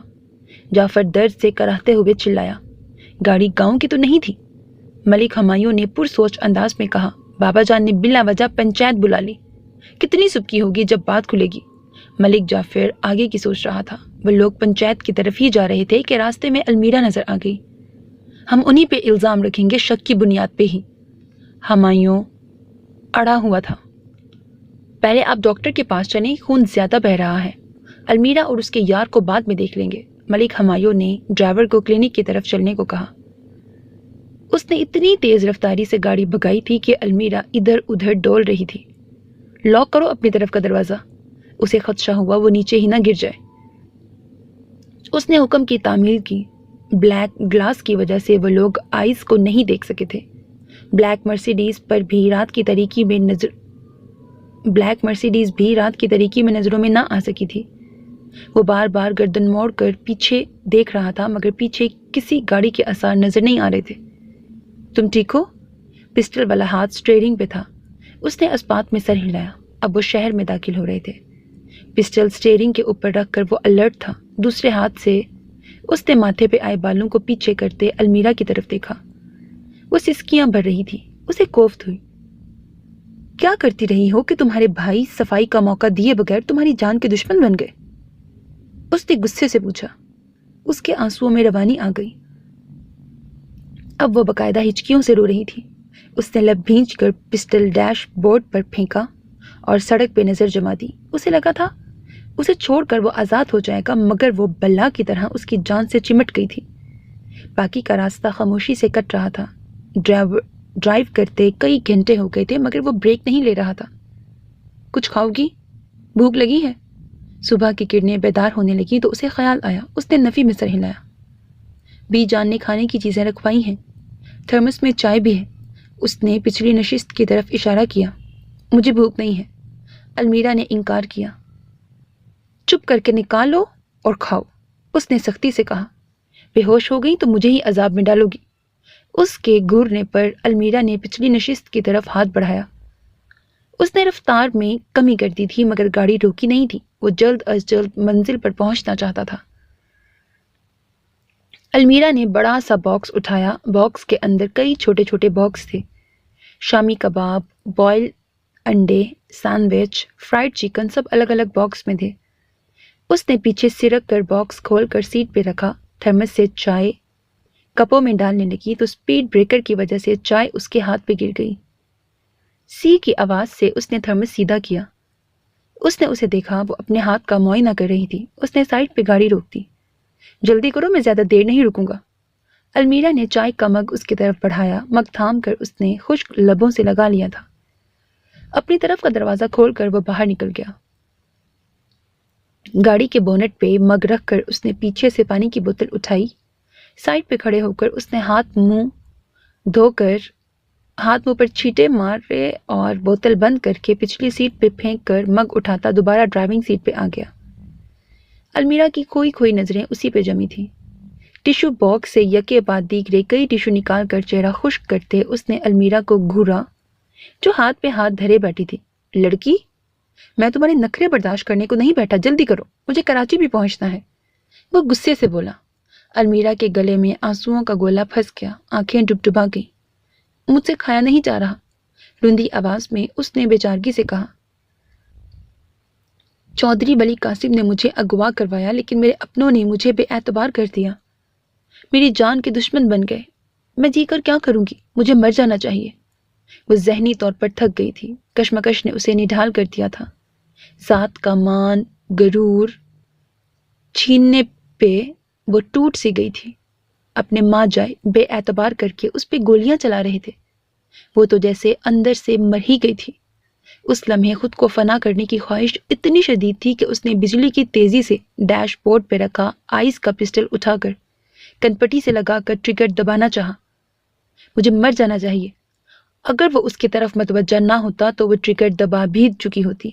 جعفر درد سے کراہتے ہوئے چلایا۔ گاڑی گاؤں کی تو نہیں تھی؟ ملک ہمایوں نے پرسوچ انداز میں کہا۔ بابا جان نے بلا وجہ پنچایت بلا لی، کتنی سبکی ہوگی جب بات کھلے گی۔ ملک جعفر آگے کی سوچ رہا تھا۔ وہ لوگ پنچایت کی طرف ہی جا رہے تھے کہ راستے میں المیرا نظر آ گئی۔ ہم انہی پہ الزام رکھیں گے، شک کی بنیاد پہ ہی۔ ہمایوں اڑا ہوا تھا۔ پہلے آپ ڈاکٹر کے پاس چلیں، خون زیادہ بہہ رہا ہے۔ المیرا اور اس کے یار کو بعد میں دیکھ لیں گے۔ ملک ہمایوں نے ڈرائیور کو کلینک کی طرف چلنے کو کہا۔ اس نے اتنی تیز رفتاری سے گاڑی بھگائی تھی کہ المیرا ادھر ادھر ڈول رہی تھی۔ لاک کرو اپنی طرف کا دروازہ۔ اسے خدشہ ہوا وہ نیچے ہی نہ گر جائے۔ اس نے حکم کی تعمیل کی۔ بلیک گلاس کی وجہ سے وہ لوگ آئس کو نہیں دیکھ سکے تھے۔ بلیک مرسیڈیز بھی رات کی تاریکی میں نظروں میں نہ آ سکی تھی۔ وہ بار بار گردن موڑ کر پیچھے دیکھ رہا تھا مگر پیچھے کسی گاڑی کے آثار نظر نہیں آ رہے تھے۔ تم ٹھیک ہو؟ پسٹل والا ہاتھ سٹیئرنگ پہ تھا۔ اس نے اسپات میں سر ہلایا۔ اب وہ شہر میں داخل ہو رہے تھے۔ پسٹل سٹیئرنگ کے اوپر رکھ کر وہ الرٹ تھا۔ دوسرے ہاتھ سے اس نے ماتھے پہ آئے بالوں کو پیچھے کرتے المیرا کی طرف دیکھا۔ وہ سسکیاں بھر رہی تھی۔ اسے کوفت ہوئی۔ کیا کرتی رہی ہو کہ تمہارے بھائی صفائی کا موقع دیے بغیر تمہاری جان کے دشمن بن گئے؟ اس نے غصے سے پوچھا۔ اس کے آنسوؤں میں روانی آ گئی۔ اب وہ باقاعدہ ہچکیوں سے رو رہی تھی۔ اس نے لب بھینچ کر پسٹل ڈیش بورڈ پر پھینکا اور سڑک پہ نظر جما دی۔ اسے لگا تھا اسے چھوڑ کر وہ آزاد ہو جائے گا مگر وہ بلا کی طرح اس کی جان سے چمٹ گئی تھی۔ باقی کا راستہ خاموشی سے کٹ رہا تھا۔ ڈرائیو کرتے کئی گھنٹے ہو گئے تھے مگر وہ بریک نہیں لے رہا تھا۔ کچھ کھاؤ گی؟ بھوک لگی ہے؟ صبح کی کرنیں بیدار ہونے لگی تو اسے خیال آیا۔ اس نے نفی میں سر ہلایا۔ بی جان نے کھانے کی چیزیں رکھوائی ہیں، تھرمس میں چائے بھی ہے۔ اس نے پچھلی نشست کی طرف اشارہ کیا۔ مجھے بھوک نہیں ہے۔ المیرا نے انکار کیا۔ چپ کر کے نکالو اور کھاؤ، اس نے سختی سے کہا۔ بے ہوش ہو گئی تو مجھے ہی عذاب میں ڈالو گی۔ اس کے گھورنے پر المیرا نے پچھلی نشست کی طرف ہاتھ بڑھایا۔ اس نے رفتار میں کمی کر دی تھی مگر گاڑی روکی نہیں تھی۔ وہ جلد از جلد منزل پر پہنچنا چاہتا تھا۔ المیرا نے بڑا سا باکس اٹھایا۔ باکس کے اندر کئی چھوٹے چھوٹے باکس تھے۔ شامی کباب، بوائل انڈے، سینڈوچ، فرائیڈ چکن، سب الگ الگ باکس میں تھے۔ اس نے پیچھے سرک کر باکس کھول کر سیٹ پہ رکھا۔ تھرمس سے چائے کپوں میں ڈالنے لگی تو سپیڈ بریکر کی وجہ سے چائے اس کے ہاتھ پہ گر گئی۔ سی کی آواز سے اس نے تھرمس سیدھا کیا۔ اس نے اسے دیکھا، وہ اپنے ہاتھ کا معائنہ کر رہی تھی۔ اس نے سائڈ پہ گاڑی روک دی۔ جلدی کرو، میں زیادہ دیر نہیں رکوں گا۔ المیرا نے چائے کا مگ اس کی طرف بڑھایا۔ مگ تھام کر اس نے خشک لبوں سے لگا لیا تھا۔ اپنی طرف کا دروازہ کھول کر وہ باہر نکل گیا۔ گاڑی کے بونٹ پہ مگ رکھ کر اس نے پیچھے سے پانی کی بوتل اٹھائی۔ سائڈ پہ کھڑے ہو کر اس نے ہاتھ منہ پر چھینٹے مارے اور بوتل بند کر کے پچھلی سیٹ پہ پھینک کر مگ اٹھاتا دوبارہ ڈرائیونگ سیٹ پہ آ گیا۔ المیرا کی کھوئی نظریں اسی پہ جمی تھیں۔ ٹیشو باکس سے یکے بعد دیگرے کئی ٹیشو نکال کر چہرہ خشک کرتے اس نے المیرا کو گھورا جو ہاتھ پہ ہاتھ دھرے بیٹھی تھی۔ لڑکی، میں تمہارے نخرے برداشت کرنے کو نہیں بیٹھا، جلدی کرو، مجھے کراچی بھی پہنچنا ہے۔ وہ غصے سے بولا۔ المیرا کے گلے میں آنسوؤں کا گولا پھنس گیا، آنکھیں ڈبڈبا گئیں۔ مجھ سے کھایا نہیں جا رہا، رندی آواز میں اس نے بے چارگی سے کہا۔ چودھری ولی قاسم نے مجھے اغوا کروایا لیکن میرے اپنوں نے مجھے بے اعتبار کر دیا، میری جان کے دشمن بن گئے۔ میں جی کر کیا کروں گی؟ مجھے مر جانا چاہیے۔ وہ ذہنی طور پر تھک گئی تھی۔ کشمکش نے اسے نڈھال کر دیا تھا۔ ذات کا مان غرور چھیننے پہ وہ ٹوٹ سی گئی تھی۔ اپنے ماں جائے بے اعتبار کر کے اس پہ گولیاں چلا رہے تھے۔ وہ تو جیسے اندر سے مر ہی گئی تھی۔ اس لمحے خود کو فنا کرنے کی خواہش اتنی شدید تھی کہ اس نے بجلی کی تیزی سے ڈیش بورڈ پہ رکھا آئس کا پسٹل اٹھا کر کنپٹی سے لگا کر ٹریگر دبانا چاہا۔ مجھے مر جانا چاہیے۔ اگر وہ اس کی طرف متوجہ نہ ہوتا تو وہ ٹریگر دبا بھی چکی ہوتی۔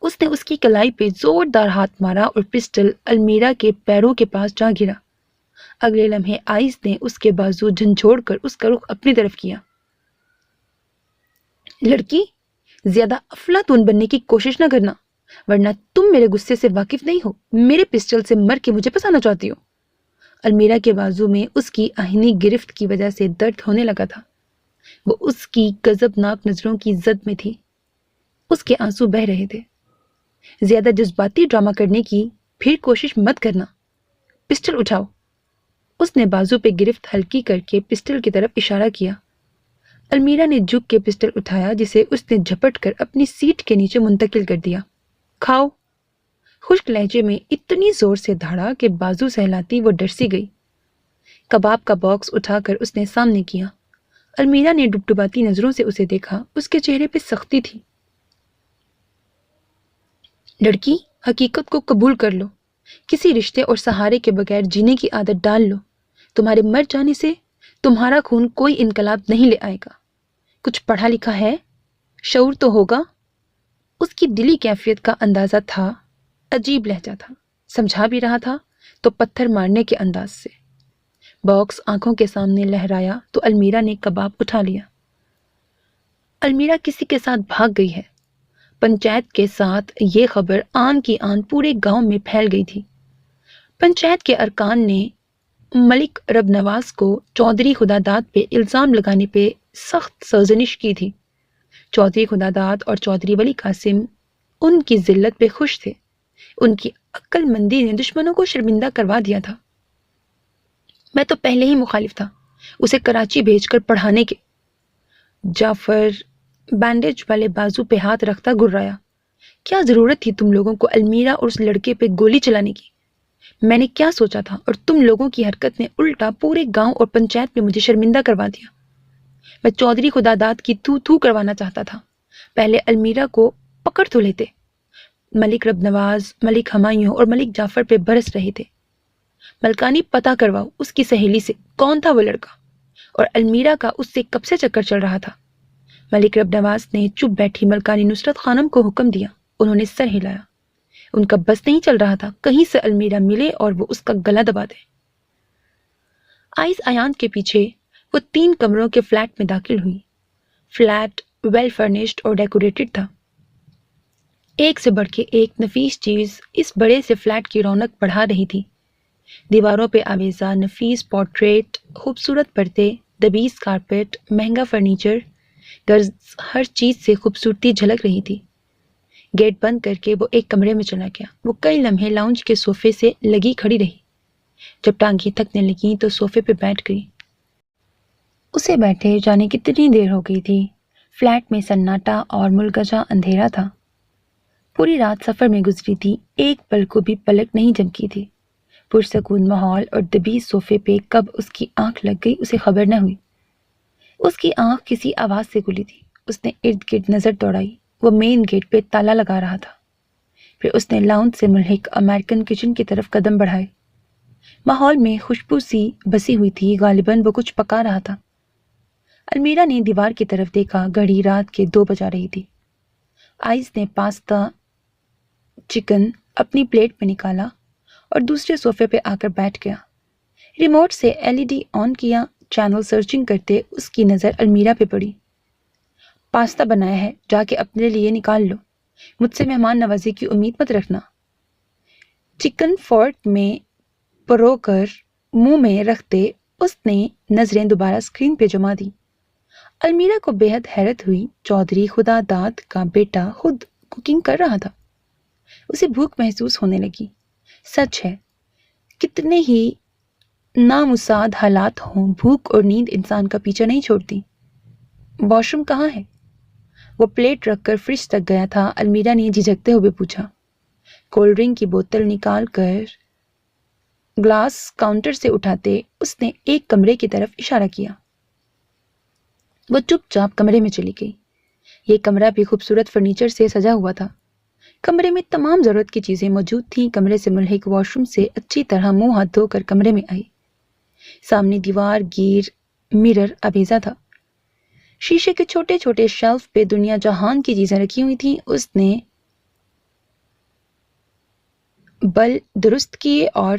اس نے اس کی کلائی پہ زوردار ہاتھ مارا اور پسٹل المیرا کے پیروں کے پاس جا گرا۔ اگلے لمحے آئس نے اس کے بازو جھنجھوڑ کر اس کا رخ اپنی طرف کیا۔ لڑکی، زیادہ افلاطون بننے کی کوشش نہ کرنا، ورنہ تم میرے غصے سے واقف نہیں ہو۔ میرے پسٹل سے مر کے مجھے پھنسانا چاہتی ہو۔ المیرا کے بازو میں اس کی آہنی گرفت کی وجہ سے درد ہونے لگا تھا۔ وہ اس کی غضبناک نظروں کی زد میں تھی۔ اس کے آنسو بہہ رہے تھے۔ زیادہ جذباتی ڈرامہ کرنے کی پھر کوشش مت کرنا۔ پسٹل اٹھاؤ۔ اس نے بازو پہ گرفت ہلکی کر کے پسٹل کی طرف اشارہ کیا۔ المیرا نے جھک کے پسٹل اٹھایا جسے اس نے جھپٹ کر اپنی سیٹ کے نیچے منتقل کر دیا۔ کھاؤ۔ خشک لہجے میں اتنی زور سے دھاڑا کہ بازو سہلاتی وہ ڈر سی گئی۔ کباب کا باکس اٹھا کر اس نے سامنے کیا۔ المیرا نے ڈبڈباتی نظروں سے اسے دیکھا۔ اس کے چہرے پہ سختی تھی۔ لڑکی، حقیقت کو قبول کر لو۔ کسی رشتے اور سہارے کے بغیر جینے کی عادت ڈال لو۔ تمہارے مر جانے سے تمہارا خون کوئی انقلاب نہیں لے آئے گا۔ کچھ پڑھا لکھا ہے، شعور تو ہوگا۔ اس کی دلی کیفیت کا اندازہ تھا۔ عجیب لہجہ تھا۔ سمجھا بھی رہا تھا تو پتھر مارنے کے انداز سے۔ باکس آنکھوں کے سامنے لہرایا تو المیرا نے کباب اٹھا لیا۔ المیرا کسی کے ساتھ بھاگ گئی ہے۔ پنچایت کے ساتھ یہ خبر آن کی آن پورے گاؤں میں پھیل گئی تھی۔ پنچایت کے ارکان نے ملک رب نواز کو چودھری خدا داد پہ الزام لگانے پہ سخت سرزنش کی تھی۔ چودھری خدا داد اور چودھری ولی قاسم ان کی ذلت پہ خوش تھے۔ ان کی عقل مندی نے دشمنوں کو شرمندہ کروا دیا تھا۔ میں تو پہلے ہی مخالف تھا اسے کراچی بھیج کر پڑھانے کے۔ جعفر بینڈیج والے بازو پہ ہاتھ رکھتا گرایا۔ کیا ضرورت تھی تم لوگوں کو المیرا اور اس لڑکے پہ گولی چلانے کی؟ میں نے کیا سوچا تھا اور تم لوگوں کی حرکت نے الٹا پورے گاؤں اور پنچایت میں مجھے شرمندہ کروا دیا۔ میں چودھری خدا داد کی تھو تھو کروانا چاہتا تھا۔ پہلے المیرا کو پکڑ تو لیتے۔ ملک رب نواز، ملک ہمایوں اور ملک جعفر پہ برس رہے تھے۔ ملکانی پتہ کرواؤ اس کی سہیلی سے کون تھا وہ لڑکا، اور المیرا کا اس سے کب سے چکر چل رہا تھا۔ ملک رب نواز نے چپ بیٹھی ملکانی نصرت خانم کو حکم دیا۔ انہوں نے سر ہلایا۔ ان کا بس نہیں چل رہا تھا کہیں سے المیرا ملے اور وہ اس کا گلا دبا دے۔ آئس ایان کے پیچھے وہ 3 کمروں کے فلیٹ میں داخل ہوئی۔ فلیٹ ویل فرنشڈ اور ڈیکوریٹڈ تھا۔ ایک سے بڑھ کے ایک نفیس چیز اس بڑے سے فلیٹ کی رونق بڑھا رہی تھی۔ دیواروں پہ آویزہ نفیس پورٹریٹ، خوبصورت پردے، دبیز کارپیٹ، مہنگا فرنیچر، غرض ہر چیز سے خوبصورتی جھلک رہی تھی۔ گیٹ بند کر کے وہ ایک کمرے میں چلا گیا۔ وہ کئی لمحے لاؤنج کے صوفے سے لگی کھڑی رہی۔ جب ٹانگیں تھکنے لگیں تو صوفے پہ بیٹھ گئی۔ اسے بیٹھے جانے کتنی دیر ہو گئی تھی۔ فلیٹ میں سناٹا اور ملگجا اندھیرا تھا۔ پوری رات سفر میں گزری تھی، ایک پل کو بھی پلک نہیں جھپکی تھی۔ پرسکون ماحول اور دبیز صوفے پہ کب اس کی آنکھ لگ گئی اسے خبر نہ ہوئی۔ اس کی آنکھ کسی آواز سے کھلی تھی۔ اس نے ارد گرد نظر دوڑائی۔ وہ مین گیٹ پہ تالا لگا رہا تھا۔ پھر اس نے لاؤنج سے ملحق امریکن کچن کی طرف قدم بڑھائے۔ ماحول میں خوشبو سی بسی ہوئی تھی، غالباً وہ کچھ پکا رہا تھا۔ المیرا نے دیوار کی طرف دیکھا، گھڑی رات کے 2 بجا رہی تھی۔ آئس نے پاستا چکن اپنی پلیٹ میں نکالا اور دوسرے صوفے پہ آ کر بیٹھ گیا۔ ریموٹ سے LED آن کیا۔ چینل سرچنگ کرتے اس کی نظر المیرا پہ پڑی۔ پاستا بنایا ہے، جا کے اپنے لیے نکال لو، مجھ سے مہمان نوازی کی امید مت رکھنا۔ چکن فورک میں پرو کر منہ میں رکھتے اس نے نظریں دوبارہ اسکرین پہ جما دی۔ المیرا کو بے حد حیرت ہوئی۔ چودھری خدا داد کا بیٹا خود کوکنگ کر رہا تھا۔ اسے بھوک محسوس ہونے لگی۔ سچ ہے، کتنے ہی نامساعد حالات ہوں، بھوک اور نیند انسان کا پیچھا نہیں چھوڑتی۔ واش روم کہاں ہے؟ وہ پلیٹ رکھ کر فریج تک گیا تھا۔ المیرا نے جھجکتے ہوئے پوچھا۔ کولڈ ڈرنک کی بوتل نکال کر گلاس کاؤنٹر سے اٹھاتے اس نے ایک کمرے کی طرف اشارہ کیا۔ وہ چپ چاپ کمرے میں چلی گئی۔ یہ کمرہ بھی خوبصورت فرنیچر سے سجا ہوا تھا۔ کمرے میں تمام ضرورت کی چیزیں موجود تھیں۔ کمرے سے ملحق واش روم سے اچھی طرح منہ ہاتھ دھو کر کمرے میں آئی۔ سامنے دیوار گیر مرر آویزہ تھا۔ شیشے کے چھوٹے چھوٹے شیلف پہ دنیا جہان کی چیزیں رکھی ہوئی تھیں۔ اس نے بل درست کیے اور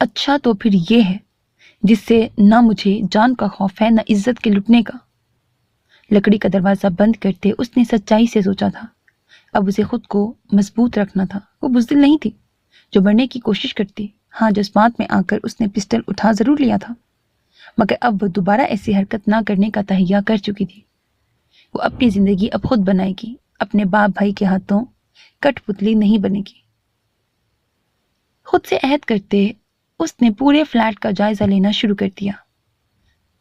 اچھا تو پھر یہ ہے جس سے نہ مجھے جان کا خوف ہے نہ عزت کے لٹنے کا۔ لکڑی کا دروازہ بند کرتے اس نے سچائی سے سوچا تھا۔ اب اسے خود کو مضبوط رکھنا تھا۔ وہ بزدل نہیں تھی جو بڑھنے کی کوشش کرتی۔ ہاں، جذبات میں آ کر اس نے پسٹل اٹھا ضرور لیا تھا، مگر اب وہ دوبارہ ایسی حرکت نہ کرنے کا تہیہ کر چکی تھی۔ وہ اپنی زندگی اب خود بنائے گی، اپنے باپ بھائی کے ہاتھوں کٹ پتلی نہیں بنے گی۔ خود سے عہد کرتے اس نے پورے فلیٹ کا جائزہ لینا شروع کر دیا۔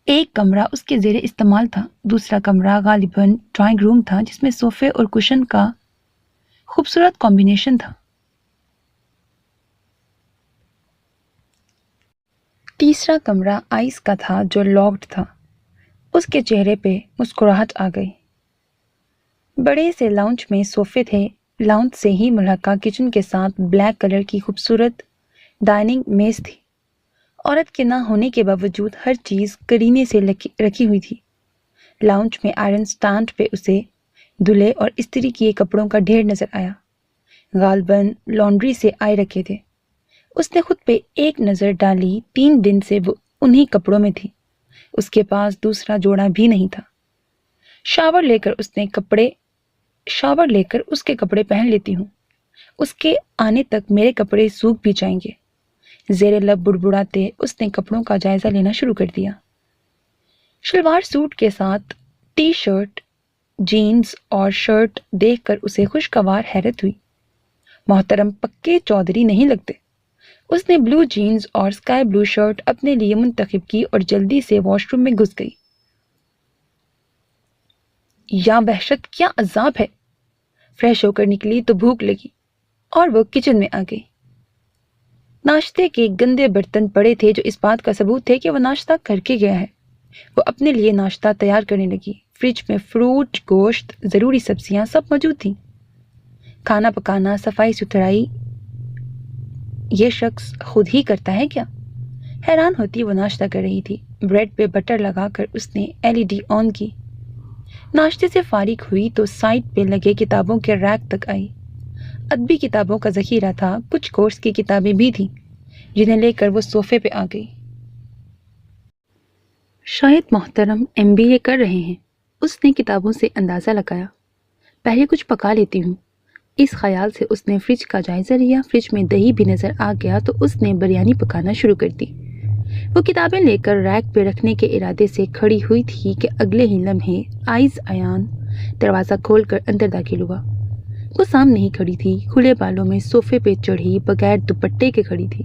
ایک کمرہ اس کے زیر استعمال تھا، دوسرا کمرہ غالباً ڈرائنگ روم تھا جس میں صوفے اور کشن کا خوبصورت کمبینیشن تھا۔ تیسرا کمرہ آئس کا تھا جو لاکڈ تھا۔ اس کے چہرے پہ مسکراہٹ آ گئی۔ بڑے سے لاؤنج میں صوفے تھے، لاؤنج سے ہی ملحقہ کچن کے ساتھ بلیک کلر کی خوبصورت ڈائننگ میز تھی۔ عورت کے نہ ہونے کے باوجود ہر چیز کرینے سے رکھی ہوئی تھی۔ لاؤنج میں آئرن سٹینڈ پہ اسے دھلے اور استری کیے کپڑوں کا ڈھیر نظر آیا، غالباً لانڈری سے آئے رکھے تھے۔ اس نے خود پہ ایک نظر ڈالی، 3 دن سے وہ انہی کپڑوں میں تھی، اس کے پاس دوسرا جوڑا بھی نہیں تھا۔ شاور لے کر اس کے کپڑے پہن لیتی ہوں، اس کے آنے تک میرے کپڑے سوکھ بھی جائیں گے۔ زیر لب بڑبڑاتے اس نے کپڑوں کا جائزہ لینا شروع کر دیا۔ شلوار سوٹ کے ساتھ ٹی شرٹ، جینز اور شرٹ دیکھ کر اسے خوشگوار حیرت ہوئی۔ محترم پکے چودھری نہیں لگتے۔ اس نے بلو جینز اور اسکائی بلو شرٹ اپنے لیے منتخب کی اور جلدی سے واش روم میں گھس گئی۔ یا وحشت، کیا عذاب ہے! فریش ہو کر نکلی تو بھوک لگی اور وہ کچن میں آ گئی۔ ناشتے کے گندے برتن پڑے تھے جو اس بات کا ثبوت تھے کہ وہ ناشتہ کر کے گیا ہے۔ وہ اپنے لیے ناشتہ تیار کرنے لگی۔ فریج میں فروٹ، گوشت، ضروری سبزیاں سب موجود تھیں۔ کھانا پکانا، صفائی ستھرائی یہ شخص خود ہی کرتا ہے کیا؟ حیران ہوتی وہ ناشتہ کر رہی تھی۔ بریڈ پہ بٹر لگا کر اس نے LED آن کی۔ ناشتے سے فارغ ہوئی تو سائڈ پہ لگے کتابوں کے ریک تک آئی۔ ادبی کتابوں کا ذخیرہ تھا، کچھ کورس کی کتابیں بھی تھیں جنہیں لے کر وہ صوفے پہ آ گئی۔ شاید محترم MBA کر رہے ہیں، اس نے کتابوں سے اندازہ لگایا۔ پہلے کچھ پکا لیتی ہوں، اس خیال سے اس نے فریج کا جائزہ لیا۔ فریج میں دہی بھی نظر آ گیا تو اس نے بریانی پکانا شروع کر دی۔ وہ کتابیں لے کر ریک پہ رکھنے کے ارادے سے کھڑی ہوئی تھی کہ اگلے ہی لمحے آئز ایان دروازہ کھول کر اندر داخل ہوا۔ وہ سامنے ہی کھڑی تھی، کھلے بالوں میں صوفے پہ چڑھی بغیر دوپٹے کے کھڑی تھی۔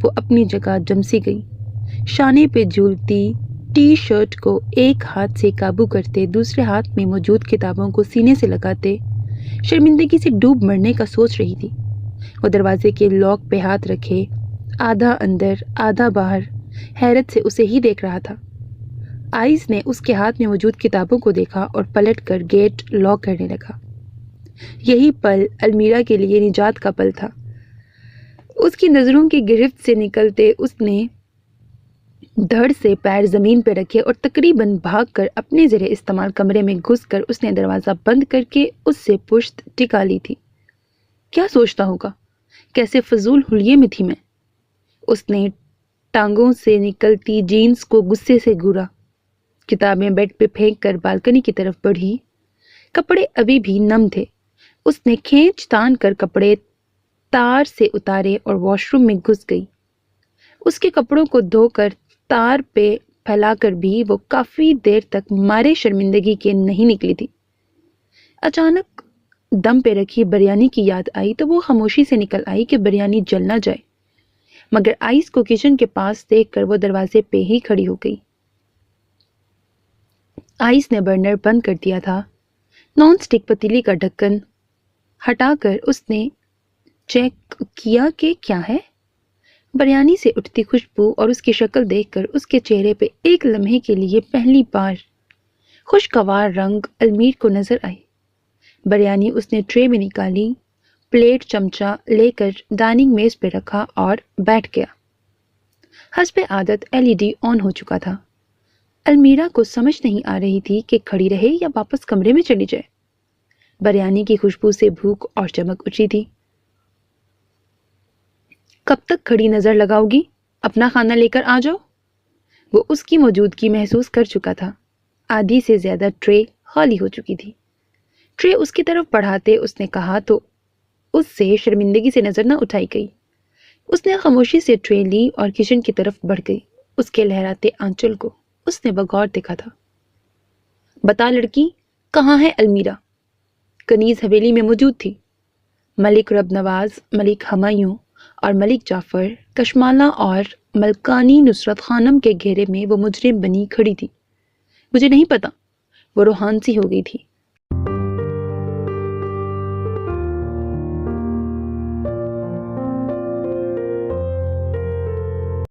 وہ اپنی جگہ جمسی گئی، شانے پہ جھولتی ٹی شرٹ کو ایک ہاتھ سے قابو کرتے دوسرے ہاتھ میں موجود کتابوں کو سینے سے لگاتے شرمندگی سے ڈوب مرنے کا سوچ رہی تھی۔ وہ دروازے کے لاک پہ ہاتھ رکھے، آدھا اندر آدھا باہر، حیرت سے اسے ہی دیکھ رہا تھا۔ آئز نے اس کے ہاتھ میں موجود کتابوں کو دیکھا اور پلٹ کر گیٹ لاک کرنے لگا۔ یہی پل المیرا کے لیے نجات کا پل تھا۔ اس کی نظروں کی گرفت سے نکلتے اس نے دھڑ سے پیر زمین پہ رکھے اور تقریباً بھاگ کر اپنے زیر استعمال کمرے میں گھس کر اس نے دروازہ بند کر کے اس سے پشت ٹکا لی تھی۔ کیا سوچتا ہوگا، کیسے فضول حلیے میں تھی میں؟ اس نے ٹانگوں سے نکلتی جینز کو غصے سے گورا، کتابیں بیڈ پہ پھینک کر بالکنی کی طرف بڑھی۔ کپڑے ابھی بھی نم تھے۔ اس نے کھینچ تان کر کپڑے تار سے اتارے اور واش روم میں گھس گئی۔ اس کے کپڑوں کو دھو کر تار پہ پھیلا کر بھی وہ کافی دیر تک مارے شرمندگی کے نہیں نکلی تھی۔ اچانک دم پہ رکھی بریانی کی یاد آئی تو وہ خاموشی سے نکل آئی کہ بریانی جل نہ جائے، مگر آئس کو کچن کے پاس دیکھ کر وہ دروازے پہ ہی کھڑی ہو گئی۔ آئس نے برنر بند کر دیا تھا۔ نان سٹک پتیلی کا ڈھکن ہٹا کر اس نے چیک کیا کہ کیا ہے۔ بریانی سے اٹھتی خوشبو اور اس کی شکل دیکھ کر اس کے چہرے پہ ایک لمحے کے لیے پہلی بار خوشگوار رنگ المیر کو نظر آئی۔ بریانی اس نے ٹرے میں نکالی، پلیٹ چمچہ لے کر ڈائننگ میز پہ رکھا اور بیٹھ گیا۔ حسب عادت LED آن ہو چکا تھا۔ المیرا کو سمجھ نہیں آ رہی تھی کہ کھڑی رہے یا واپس کمرے میں چلی جائے۔ بریانی کی خوشبو سے بھوک اور چمک اٹھی تھی۔ کب تک کھڑی نظر لگاؤ گی؟ اپنا کھانا لے کر آ جاؤ۔ وہ اس کی موجودگی محسوس کر چکا تھا۔ آدھی سے زیادہ ٹرے خالی ہو چکی تھی۔ ٹرے اس کی طرف بڑھاتے اس نے کہا تو اس سے شرمندگی سے نظر نہ اٹھائی گئی۔ اس نے خاموشی سے ٹرے لی اور کچن کی طرف بڑھ گئی۔ اس کے لہراتے آنچل کو اس نے بغور دیکھا تھا۔ بتا لڑکی، کہاں ہے المیرا؟ کنیز حویلی میں موجود تھی۔ ملک رب نواز، ملک ہمایوں اور ملک جعفر، کشمالہ اور ملکانی نصرت خانم کے گھیرے میں وہ مجرم بنی کھڑی تھی۔ مجھے نہیں پتا، وہ روحان سی ہو گئی تھی۔